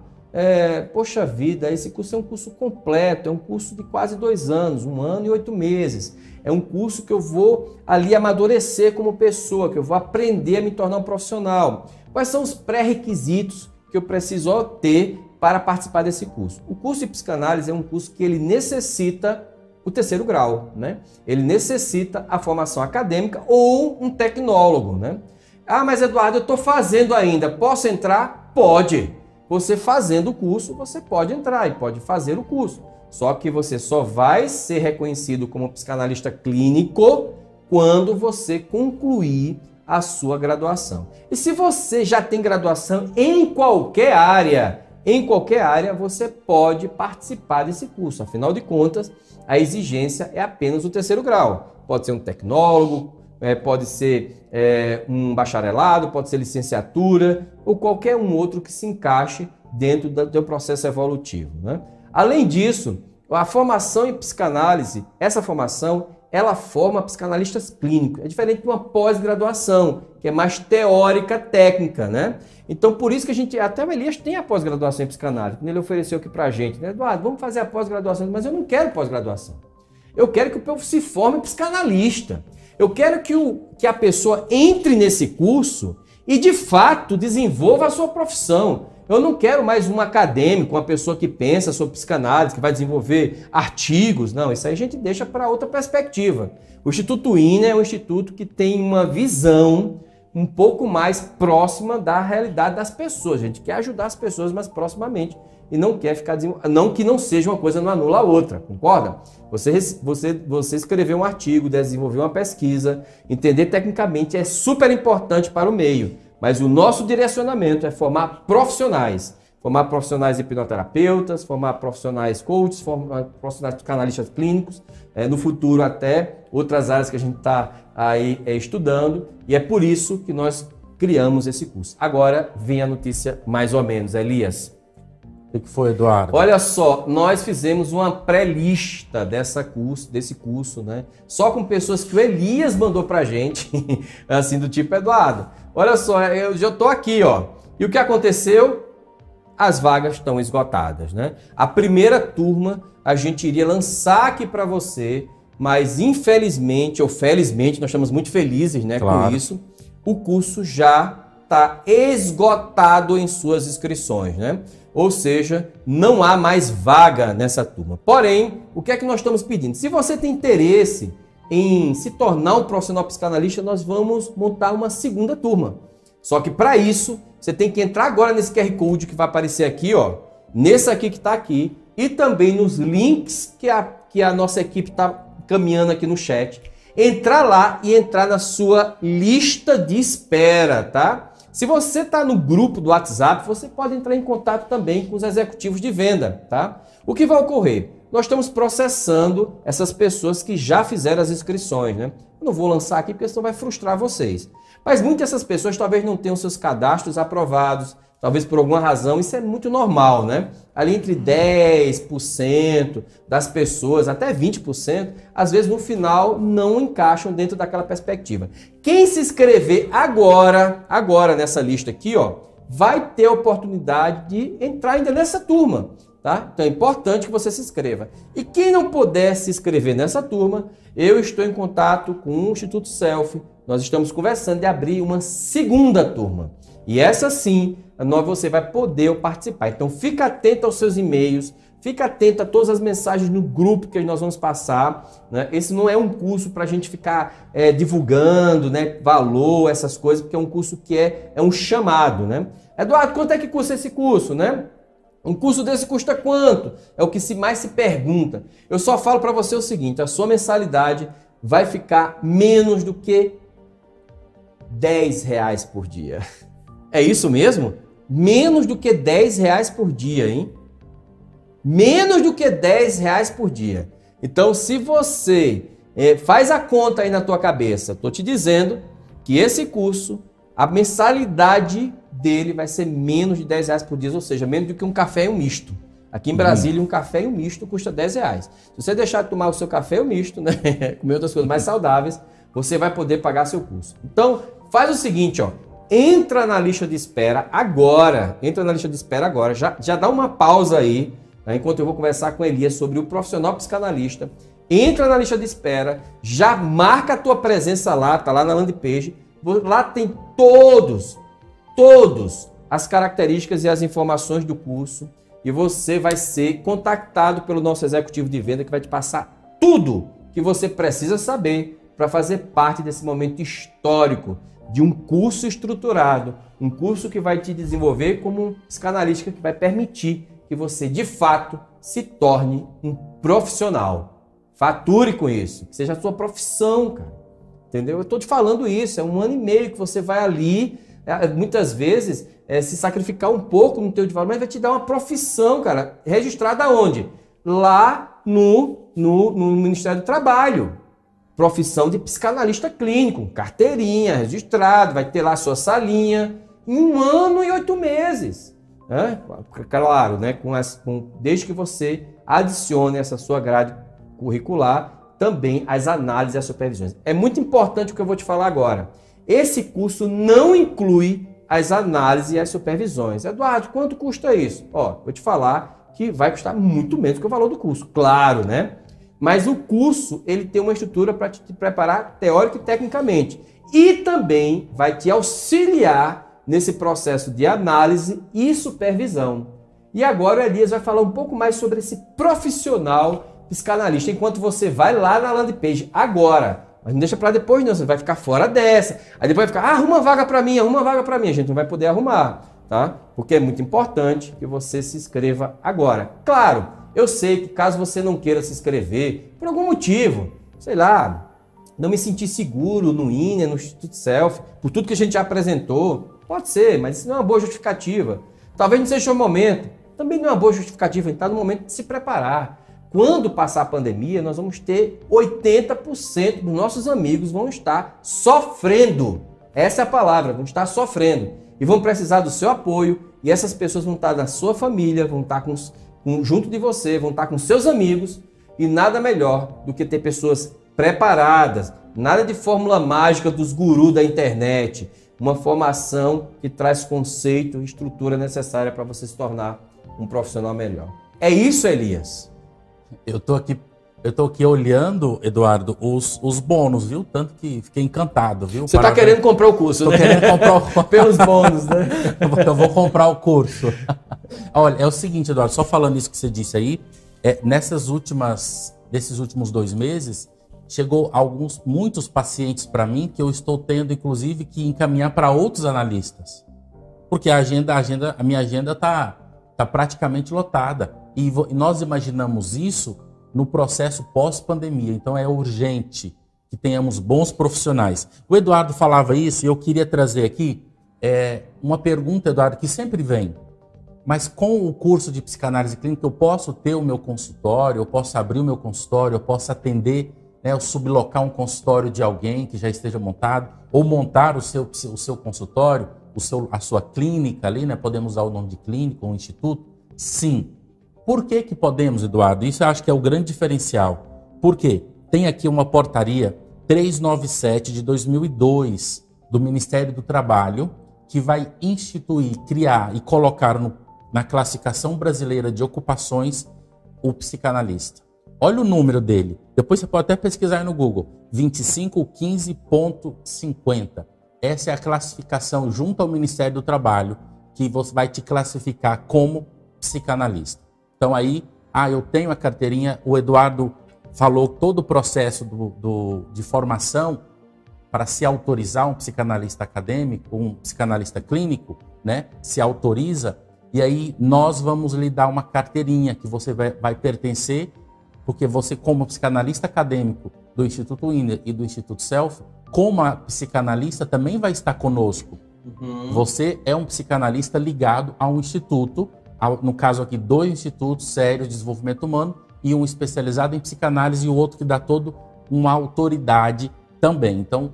poxa vida, esse curso é um curso completo, é um curso de quase 2 anos, 1 ano e 8 meses. É um curso que eu vou ali amadurecer como pessoa, que eu vou aprender a me tornar um profissional. Quais são os pré-requisitos que eu preciso ter para participar desse curso? O curso de psicanálise é um curso que ele necessita o 3º grau, né? Ele necessita a formação acadêmica ou um tecnólogo, né? Ah, mas Eduardo, eu estou fazendo ainda, posso entrar? Pode. Você fazendo o curso, você pode entrar e pode fazer o curso. Só que você só vai ser reconhecido como psicanalista clínico quando você concluir a sua graduação. E se você já tem graduação em qualquer área, você pode participar desse curso. Afinal de contas, a exigência é apenas o 3º grau. Pode ser um tecnólogo, pode ser um bacharelado, pode ser licenciatura ou qualquer um outro que se encaixe dentro do teu processo evolutivo, né? Além disso, a formação em psicanálise, essa formação, ela forma psicanalistas clínicos. É diferente de uma pós-graduação, que é mais teórica, técnica, né? Então, por isso que a gente, até o Elias tem a pós-graduação em psicanálise, quando ele ofereceu aqui pra gente, né? Eduardo, vamos fazer a pós-graduação, mas eu não quero pós-graduação. Eu quero que o povo se forme psicanalista. Eu quero que a pessoa entre nesse curso e, de fato, desenvolva a sua profissão. Eu não quero mais um acadêmico, uma pessoa que pensa sobre psicanálise, que vai desenvolver artigos. Não, isso aí a gente deixa para outra perspectiva. O Instituto INE é um instituto que tem uma visão um pouco mais próxima da realidade das pessoas. A gente quer ajudar as pessoas mais proximamente e não quer ficar não que não seja uma coisa não anula a outra, concorda? Você escrever um artigo, desenvolver uma pesquisa, entender tecnicamente é super importante para o meio. Mas o nosso direcionamento é formar profissionais hipnoterapeutas, formar profissionais coaches, formar profissionais psicanalistas clínicos, no futuro até outras áreas que a gente está aí estudando, e é por isso que nós criamos esse curso. Agora vem a notícia mais ou menos, Elias. O que foi, Eduardo? Olha só, nós fizemos uma pré-lista desse curso, né? Só com pessoas que o Elias mandou pra gente, assim do tipo, Eduardo, olha só, eu já tô aqui, ó. E o que aconteceu? As vagas estão esgotadas, né? A primeira turma a gente iria lançar aqui para você, mas infelizmente ou felizmente, nós estamos muito felizes, né, claro, com isso, o curso já está esgotado em suas inscrições, né? Ou seja, não há mais vaga nessa turma. Porém, o que é que nós estamos pedindo? Se você tem interesse em se tornar um profissional psicanalista, nós vamos montar uma segunda turma. Só que para isso, você tem que entrar agora nesse QR Code que vai aparecer aqui, ó, nesse aqui que está aqui, e também nos links que a nossa equipe está caminhando aqui no chat. Entrar lá e entrar na sua lista de espera, tá? Se você está no grupo do WhatsApp, você pode entrar em contato também com os executivos de venda, tá? O que vai ocorrer? Nós estamos processando essas pessoas que já fizeram as inscrições, né? Eu não vou lançar aqui porque senão vai frustrar vocês. Mas muitas dessas pessoas talvez não tenham seus cadastros aprovados, talvez por alguma razão, isso é muito normal, né? Ali entre 10% das pessoas, até 20%, às vezes no final não encaixam dentro daquela perspectiva. Quem se inscrever agora nessa lista aqui, ó, vai ter a oportunidade de entrar ainda nessa turma. tá? Então é importante que você se inscreva. E quem não puder se inscrever nessa turma, eu estou em contato com o Instituto Selfie. Nós estamos conversando de abrir uma segunda turma. E essa sim, você vai poder participar. Então fica atento aos seus e-mails, fica atento a todas as mensagens no grupo que nós vamos passar, né? Esse não é um curso para a gente ficar divulgando, né, valor, essas coisas, porque é um curso que é um chamado, né? Eduardo, quanto é que custa esse curso, né? Um curso desse custa quanto? É o que mais se pergunta. Eu só falo para você o seguinte, a sua mensalidade vai ficar menos do que R$10 por dia. É isso mesmo? Menos do que R$10 por dia, hein? Menos do que R$10 por dia. Então, se você faz a conta aí na tua cabeça, estou te dizendo que esse curso, a mensalidade dele vai ser menos de R$10 por dia, ou seja, menos do que um café e um misto. Aqui em Brasília, um café e um misto custa R$10. Se você deixar de tomar o seu café e o misto, né, comer outras coisas mais saudáveis, você vai poder pagar seu curso. Então, faz o seguinte, ó. Entra na lista de espera agora. Entra na lista de espera agora. Já dá uma pausa aí, né, enquanto eu vou conversar com Elias sobre o profissional psicanalista. Entra na lista de espera. Já marca a tua presença lá. Tá lá na landing page. Lá tem todas as características e as informações do curso. E você vai ser contactado pelo nosso executivo de venda que vai te passar tudo que você precisa saber para fazer parte desse momento histórico de um curso estruturado, um curso que vai te desenvolver como um psicanalista que vai permitir que você, de fato, se torne um profissional. Fature com isso, que seja a sua profissão, cara. Entendeu? Eu estou te falando isso, é 1 ano e meio que você vai ali, muitas vezes, se sacrificar um pouco no teu de valor, mas vai te dar uma profissão, cara, registrada onde? Lá no Ministério do Trabalho. Profissão de psicanalista clínico, carteirinha, registrado, vai ter lá a sua salinha, em 1 ano e 8 meses. Né? Claro, né? Desde que você adicione essa sua grade curricular, também as análises e as supervisões. É muito importante o que eu vou te falar agora. Esse curso não inclui as análises e as supervisões. Eduardo, quanto custa isso? Ó, vou te falar que vai custar muito menos que o valor do curso, claro, né? Mas o curso, ele tem uma estrutura para te preparar teórico e tecnicamente. E também vai te auxiliar nesse processo de análise e supervisão. E agora o Elias vai falar um pouco mais sobre esse profissional psicanalista, enquanto você vai lá na landing page agora. Mas não deixa para depois não, você vai ficar fora dessa. Aí depois vai ficar, arruma uma vaga para mim, arruma uma vaga para mim. A gente não vai poder arrumar, tá? Porque é muito importante que você se inscreva agora. Claro, eu sei que caso você não queira se inscrever, por algum motivo, sei lá, não me sentir seguro no INE, no Instituto Selfie, por tudo que a gente já apresentou, pode ser, mas isso não é uma boa justificativa. Talvez não seja o momento, também não é uma boa justificativa, a gente está no momento de se preparar. Quando passar a pandemia, nós vamos ter 80% dos nossos amigos vão estar sofrendo. Essa é a palavra, vão estar sofrendo. E vão precisar do seu apoio, e essas pessoas vão estar na sua família, vão estar junto de você, vão estar com seus amigos, e nada melhor do que ter pessoas preparadas, nada de fórmula mágica dos gurus da internet, uma formação que traz conceito e estrutura necessária para você se tornar um profissional melhor. É isso, Elias? Eu tô aqui olhando, Eduardo, os bônus, viu? Tanto que fiquei encantado, viu? Você está querendo comprar o curso, né? Tô querendo comprar pelos bônus, né? Eu vou comprar o curso. Olha, é o seguinte, Eduardo, só falando isso que você disse aí, nesses últimos 2 meses, chegou muitos pacientes para mim que eu estou tendo, inclusive, que encaminhar para outros analistas. Porque a minha agenda tá praticamente lotada. E nós imaginamos isso no processo pós-pandemia. Então é urgente que tenhamos bons profissionais. O Eduardo falava isso e eu queria trazer aqui uma pergunta, Eduardo, que sempre vem. Mas com o curso de psicanálise clínica eu posso ter o meu consultório, eu posso abrir o meu consultório, eu posso atender, né, ou sublocar um consultório de alguém que já esteja montado, ou montar o seu consultório, a sua clínica ali, né? Podemos usar o nome de clínica ou instituto? Sim. Por que podemos, Eduardo? Isso eu acho que é o grande diferencial. Por quê? Tem aqui uma portaria 397 de 2002 do Ministério do Trabalho que vai instituir, criar e colocar na classificação brasileira de ocupações o psicanalista. Olha o número dele. Depois você pode até pesquisar aí no Google. 2515.50. Essa é a classificação junto ao Ministério do Trabalho, que você vai te classificar como psicanalista. Então aí, eu tenho a carteirinha, o Eduardo falou todo o processo de formação para se autorizar um psicanalista acadêmico, um psicanalista clínico, né? Se autoriza, e aí nós vamos lhe dar uma carteirinha que você vai pertencer, porque você, como psicanalista acadêmico do Instituto INER e do Instituto Self, como a psicanalista também vai estar conosco. Você é um psicanalista ligado a um instituto, no caso aqui, 2 institutos sérios de desenvolvimento humano, e um especializado em psicanálise e o outro que dá toda uma autoridade também. Então,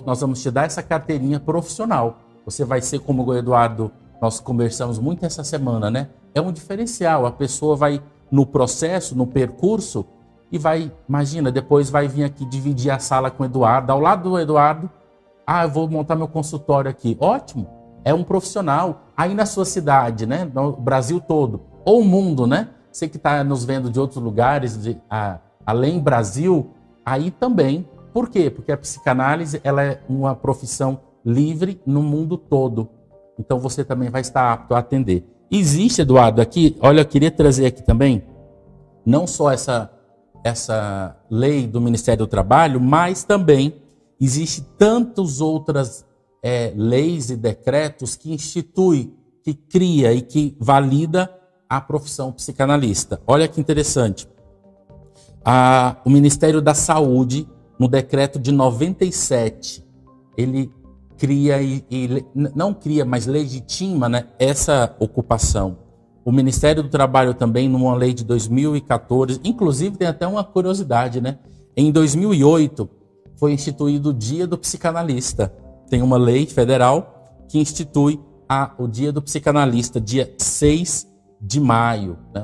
nós vamos te dar essa carteirinha profissional. Você vai ser, como o Eduardo, nós conversamos muito essa semana, né? É um diferencial. A pessoa vai no processo, no percurso, e vai, imagina, depois vai vir aqui dividir a sala com o Eduardo. Ao lado do Eduardo, eu vou montar meu consultório aqui. Ótimo, é um profissional. Aí na sua cidade, né? No Brasil todo, ou o mundo, né? Você que está nos vendo de outros lugares, além Brasil, aí também. Por quê? Porque a psicanálise ela é uma profissão livre no mundo todo. Então você também vai estar apto a atender. Existe, Eduardo, aqui, olha, eu queria trazer aqui também, não só essa lei do Ministério do Trabalho, mas também existe tantas outras leis e decretos que institui, que cria e que valida a profissão psicanalista. Olha que interessante. O Ministério da Saúde, no decreto de 97, ele cria não cria, mas legitima, né, essa ocupação. O Ministério do Trabalho também, numa lei de 2014, inclusive tem até uma curiosidade, né? Em 2008 foi instituído o Dia do Psicanalista. Tem uma lei federal que institui o Dia do Psicanalista, dia 6 de maio. Né?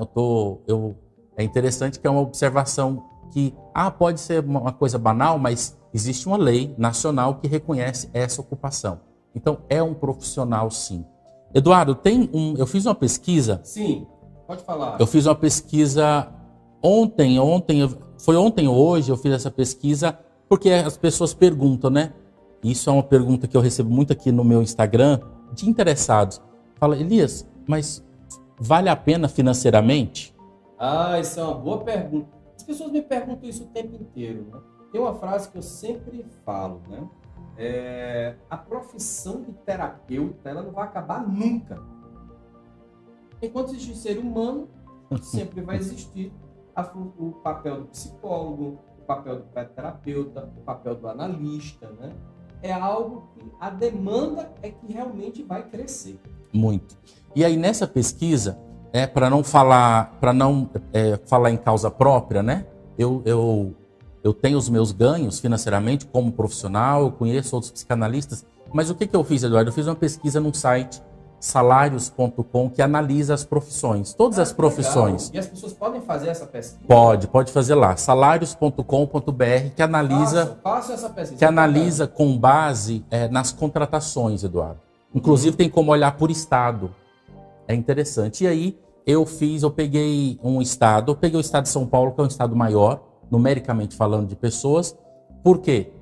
É interessante que é uma observação que pode ser uma coisa banal, mas existe uma lei nacional que reconhece essa ocupação. Então, é um profissional, sim. Eduardo, eu fiz uma pesquisa. Sim, pode falar. Eu fiz uma pesquisa ontem ou hoje, eu fiz essa pesquisa, porque as pessoas perguntam, né? Isso é uma pergunta que eu recebo muito aqui no meu Instagram, de interessados. Fala, Elias, mas vale a pena financeiramente? Isso é uma boa pergunta. As pessoas me perguntam isso o tempo inteiro, né? Tem uma frase que eu sempre falo, né? A profissão de terapeuta, ela não vai acabar nunca. Enquanto existir ser humano, sempre vai existir o papel do psicólogo, o papel do terapeuta, o papel do analista, né? É algo que a demanda é que realmente vai crescer. Muito. E aí nessa pesquisa, para não falar em causa própria, né? Eu tenho os meus ganhos financeiramente como profissional, eu conheço outros psicanalistas, mas o que eu fiz, Eduardo? Eu fiz uma pesquisa num site, salários.com, que analisa as profissões, todas as profissões. Legal. E as pessoas podem fazer essa pesquisa? Pode fazer lá, salários.com.br, que analisa, faço essa pesquisa, que analisa com base nas contratações, Eduardo. Inclusive tem como olhar por estado. É interessante. E aí eu peguei o estado de São Paulo, que é um estado maior, numericamente falando de pessoas. Por quê?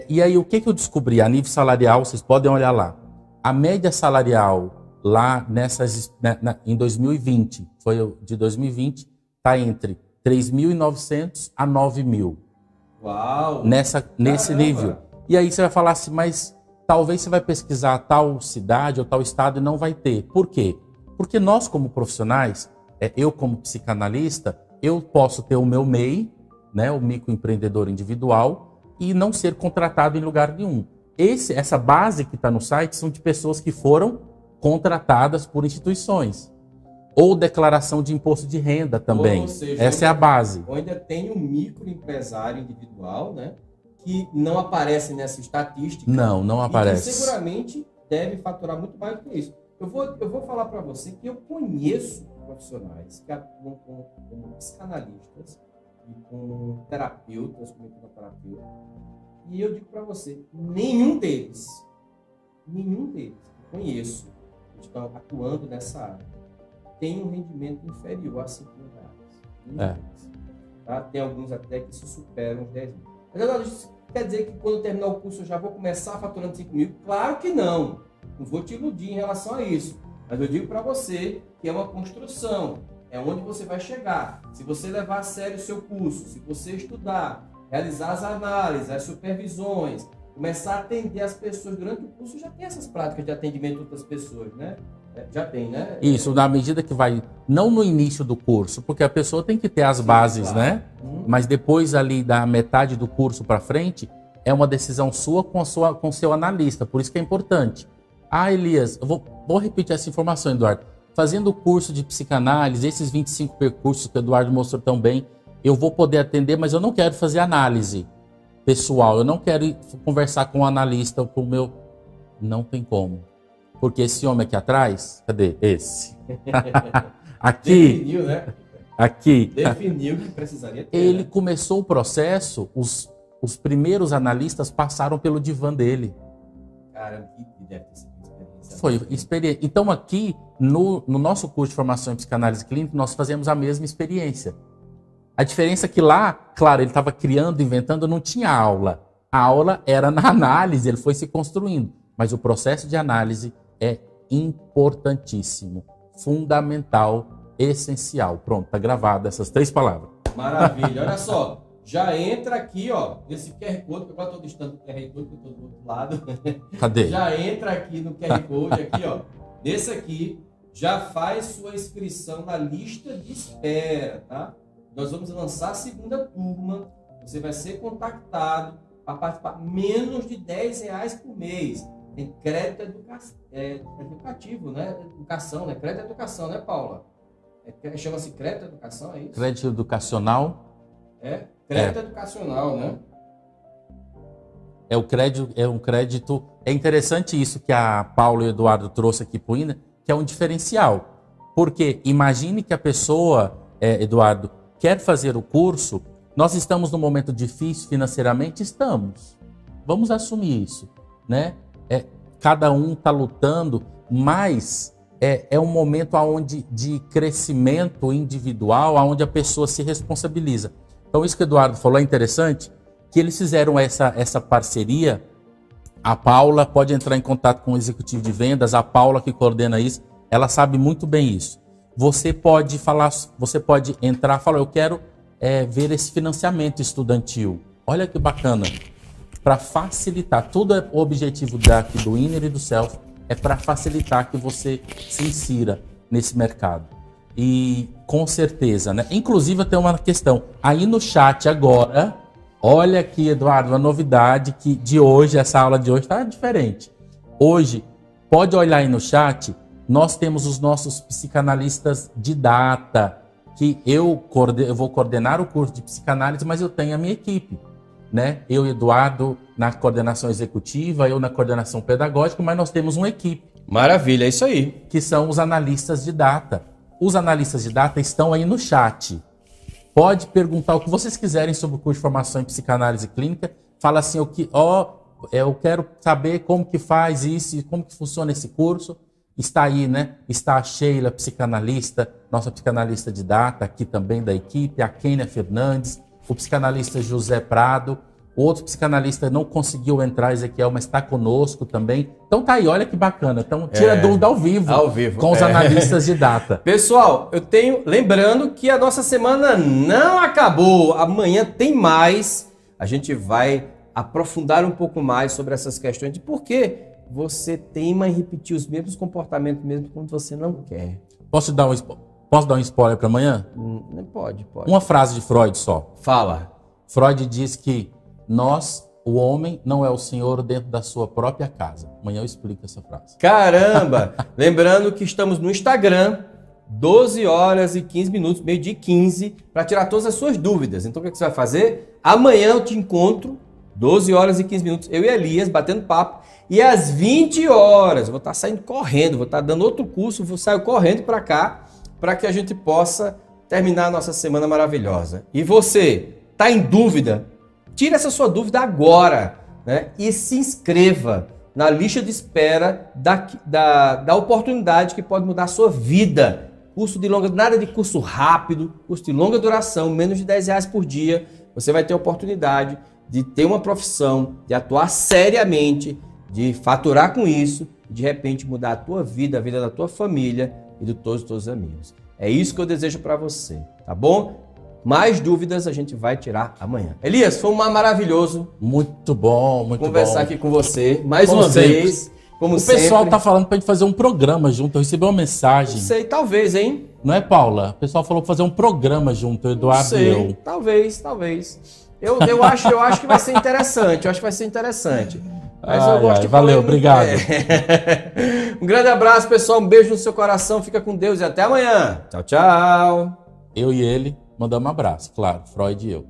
E aí o que eu descobri? A nível salarial, vocês podem olhar lá. A média salarial lá em 2020, foi de 2020, está entre 3.900 a 9.000. Uau! Nesse nível. E aí você vai falar assim, mas talvez você vai pesquisar tal cidade ou tal estado e não vai ter. Por quê? Porque nós como profissionais, eu como psicanalista, eu posso ter o meu MEI, né, o microempreendedor individual, e não ser contratado em lugar nenhum. Essa base que está no site são de pessoas que foram contratadas por instituições. Ou declaração de imposto de renda também. Ou seja, essa é a base. Eu ainda tenho um microempresário individual, né, que não aparece nessa estatística. Não aparece. E que seguramente deve faturar muito mais do que isso. Eu vou falar para você que eu conheço profissionais que atuam como psicanalistas e com terapeutas, como hipnoterapeuta. E eu digo para você, nenhum deles que conheço, estão atuando nessa área têm um rendimento inferior a 5 mil reais. Tá? Tem alguns até que se superam os 10 mil. Mas agora, isso quer dizer que quando eu terminar o curso eu já vou começar faturando 5 mil? Claro que não. Não vou te iludir em relação a isso. Mas eu digo para você que é uma construção. É onde você vai chegar. Se você levar a sério o seu curso, se você estudar, realizar as análises, as supervisões, começar a atender as pessoas durante o curso, já tem essas práticas de atendimento de outras pessoas, né? Já tem, né? Isso, na medida que vai, não no início do curso, porque a pessoa tem que ter as bases, claro, né? Mas depois ali da metade do curso para frente, é uma decisão sua com seu analista, por isso que é importante. Ah, Elias, eu vou repetir essa informação, Eduardo. Fazendo o curso de psicanálise, esses 25 percursos que o Eduardo mostrou tão bem, eu vou poder atender, mas eu não quero fazer análise pessoal, eu não quero ir conversar com o analista ou com o meu... Não tem como. Porque esse homem aqui atrás, cadê? Esse. Aqui. Definiu, né? Aqui. Definiu que precisaria ter. Ele, né? começou o processo, os primeiros analistas passaram pelo divã dele. Cara, que deve ter sido uma experiência. Foi experiência. Então aqui, no nosso curso de formação em psicanálise clínica, nós fazemos a mesma experiência. A diferença é que lá, claro, ele estava criando, inventando, não tinha aula. A aula era na análise, ele foi se construindo. Mas o processo de análise é importantíssimo, fundamental, essencial. Pronto, tá gravado essas 3 palavras. Maravilha. Olha só, já entra aqui, ó, nesse QR Code, que agora estou distante do QR Code, que eu estou do outro lado. Cadê? Já entra aqui no QR Code, aqui, ó. Nesse aqui, já faz sua inscrição na lista de espera, tá? Nós vamos lançar a segunda turma. Você vai ser contactado para participar. Menos de R$10 por mês. Tem crédito educativo, né? Educação, né? Crédito educação, né, Paula? Chama-se crédito educação, é isso? Crédito educacional. Crédito educacional, né? É um crédito. É interessante isso que a Paula e o Eduardo trouxe aqui para o INA, que é um diferencial. Porque imagine que a pessoa, Eduardo, quer fazer o curso, nós estamos num momento difícil financeiramente, estamos. Vamos assumir isso, né? Cada um está lutando, mas é um momento de crescimento individual, onde a pessoa se responsabiliza. Então isso que o Eduardo falou é interessante, que eles fizeram essa parceria. A Paula pode entrar em contato com o executivo de vendas, a Paula que coordena isso, ela sabe muito bem isso. Você pode entrar e falar, eu quero ver esse financiamento estudantil. Olha que bacana. Para facilitar, tudo o objetivo daqui do Inner e do Self é para facilitar que você se insira nesse mercado. E com certeza, né? Inclusive tem uma questão, aí no chat agora, olha aqui, Eduardo, uma novidade que de hoje, essa aula de hoje está diferente. Hoje, pode olhar aí no chat, nós temos os nossos psicanalistas de data, que eu vou coordenar o curso de psicanálise, mas eu tenho a minha equipe, né? Eu e Eduardo na coordenação executiva, eu na coordenação pedagógica, mas nós temos uma equipe. Maravilha, é isso aí. Que são os analistas de data. Os analistas de data estão aí no chat. Pode perguntar o que vocês quiserem sobre o curso de formação em psicanálise clínica. Fala assim, eu quero saber como que faz isso, como que funciona esse curso. Está aí, né? Está a Sheila, psicanalista, nossa psicanalista de data, aqui também da equipe, a Kênia Fernandes, o psicanalista José Prado, o outro psicanalista não conseguiu entrar, Ezequiel, mas está conosco também. Então tá aí, olha que bacana. Então tira dúvida ao vivo com os analistas de data. Pessoal, lembrando que a nossa semana não acabou. Amanhã tem mais. A gente vai aprofundar um pouco mais sobre essas questões de por que você teima em repetir os mesmos comportamentos mesmo quando você não quer. Posso dar um spoiler para amanhã? Pode. Uma frase de Freud só. Fala. Freud diz que o homem não é o senhor dentro da sua própria casa. Amanhã eu explico essa frase. Caramba! Lembrando que estamos no Instagram, 12 horas e 15 minutos, meio-dia e 15, para tirar todas as suas dúvidas. Então o que você vai fazer? Amanhã eu te encontro, 12 horas e 15 minutos, eu e Elias batendo papo. E às 20 horas, eu vou estar saindo correndo, vou estar dando outro curso, vou sair correndo para cá, para que a gente possa terminar a nossa semana maravilhosa. E você, está em dúvida? Tira essa sua dúvida agora, né? E se inscreva na lista de espera da oportunidade que pode mudar a sua vida. Curso de longa, nada de curso rápido, curso de longa duração, menos de R$10 por dia. Você vai ter a oportunidade de ter uma profissão, de atuar seriamente, de faturar com isso, de repente mudar a tua vida, a vida da tua família e de todos os teus amigos. É isso que eu desejo para você, tá bom? Mais dúvidas a gente vai tirar amanhã. Elias, foi maravilhoso. Muito bom, muito conversar bom. aqui com você mais Como uma sempre. vez. Como o sempre. pessoal tá falando pra gente fazer um programa junto. Eu recebi uma mensagem. Não sei, talvez, hein? Não é, Paula? O pessoal falou pra fazer um programa junto, o Eduardo e eu. Talvez. Eu acho que vai ser interessante. Mas eu gosto de valeu, obrigado. Um grande abraço, pessoal. Um beijo no seu coração. Fica com Deus e até amanhã. Tchau, tchau. Eu e ele mandamos um abraço, claro. Freud e eu.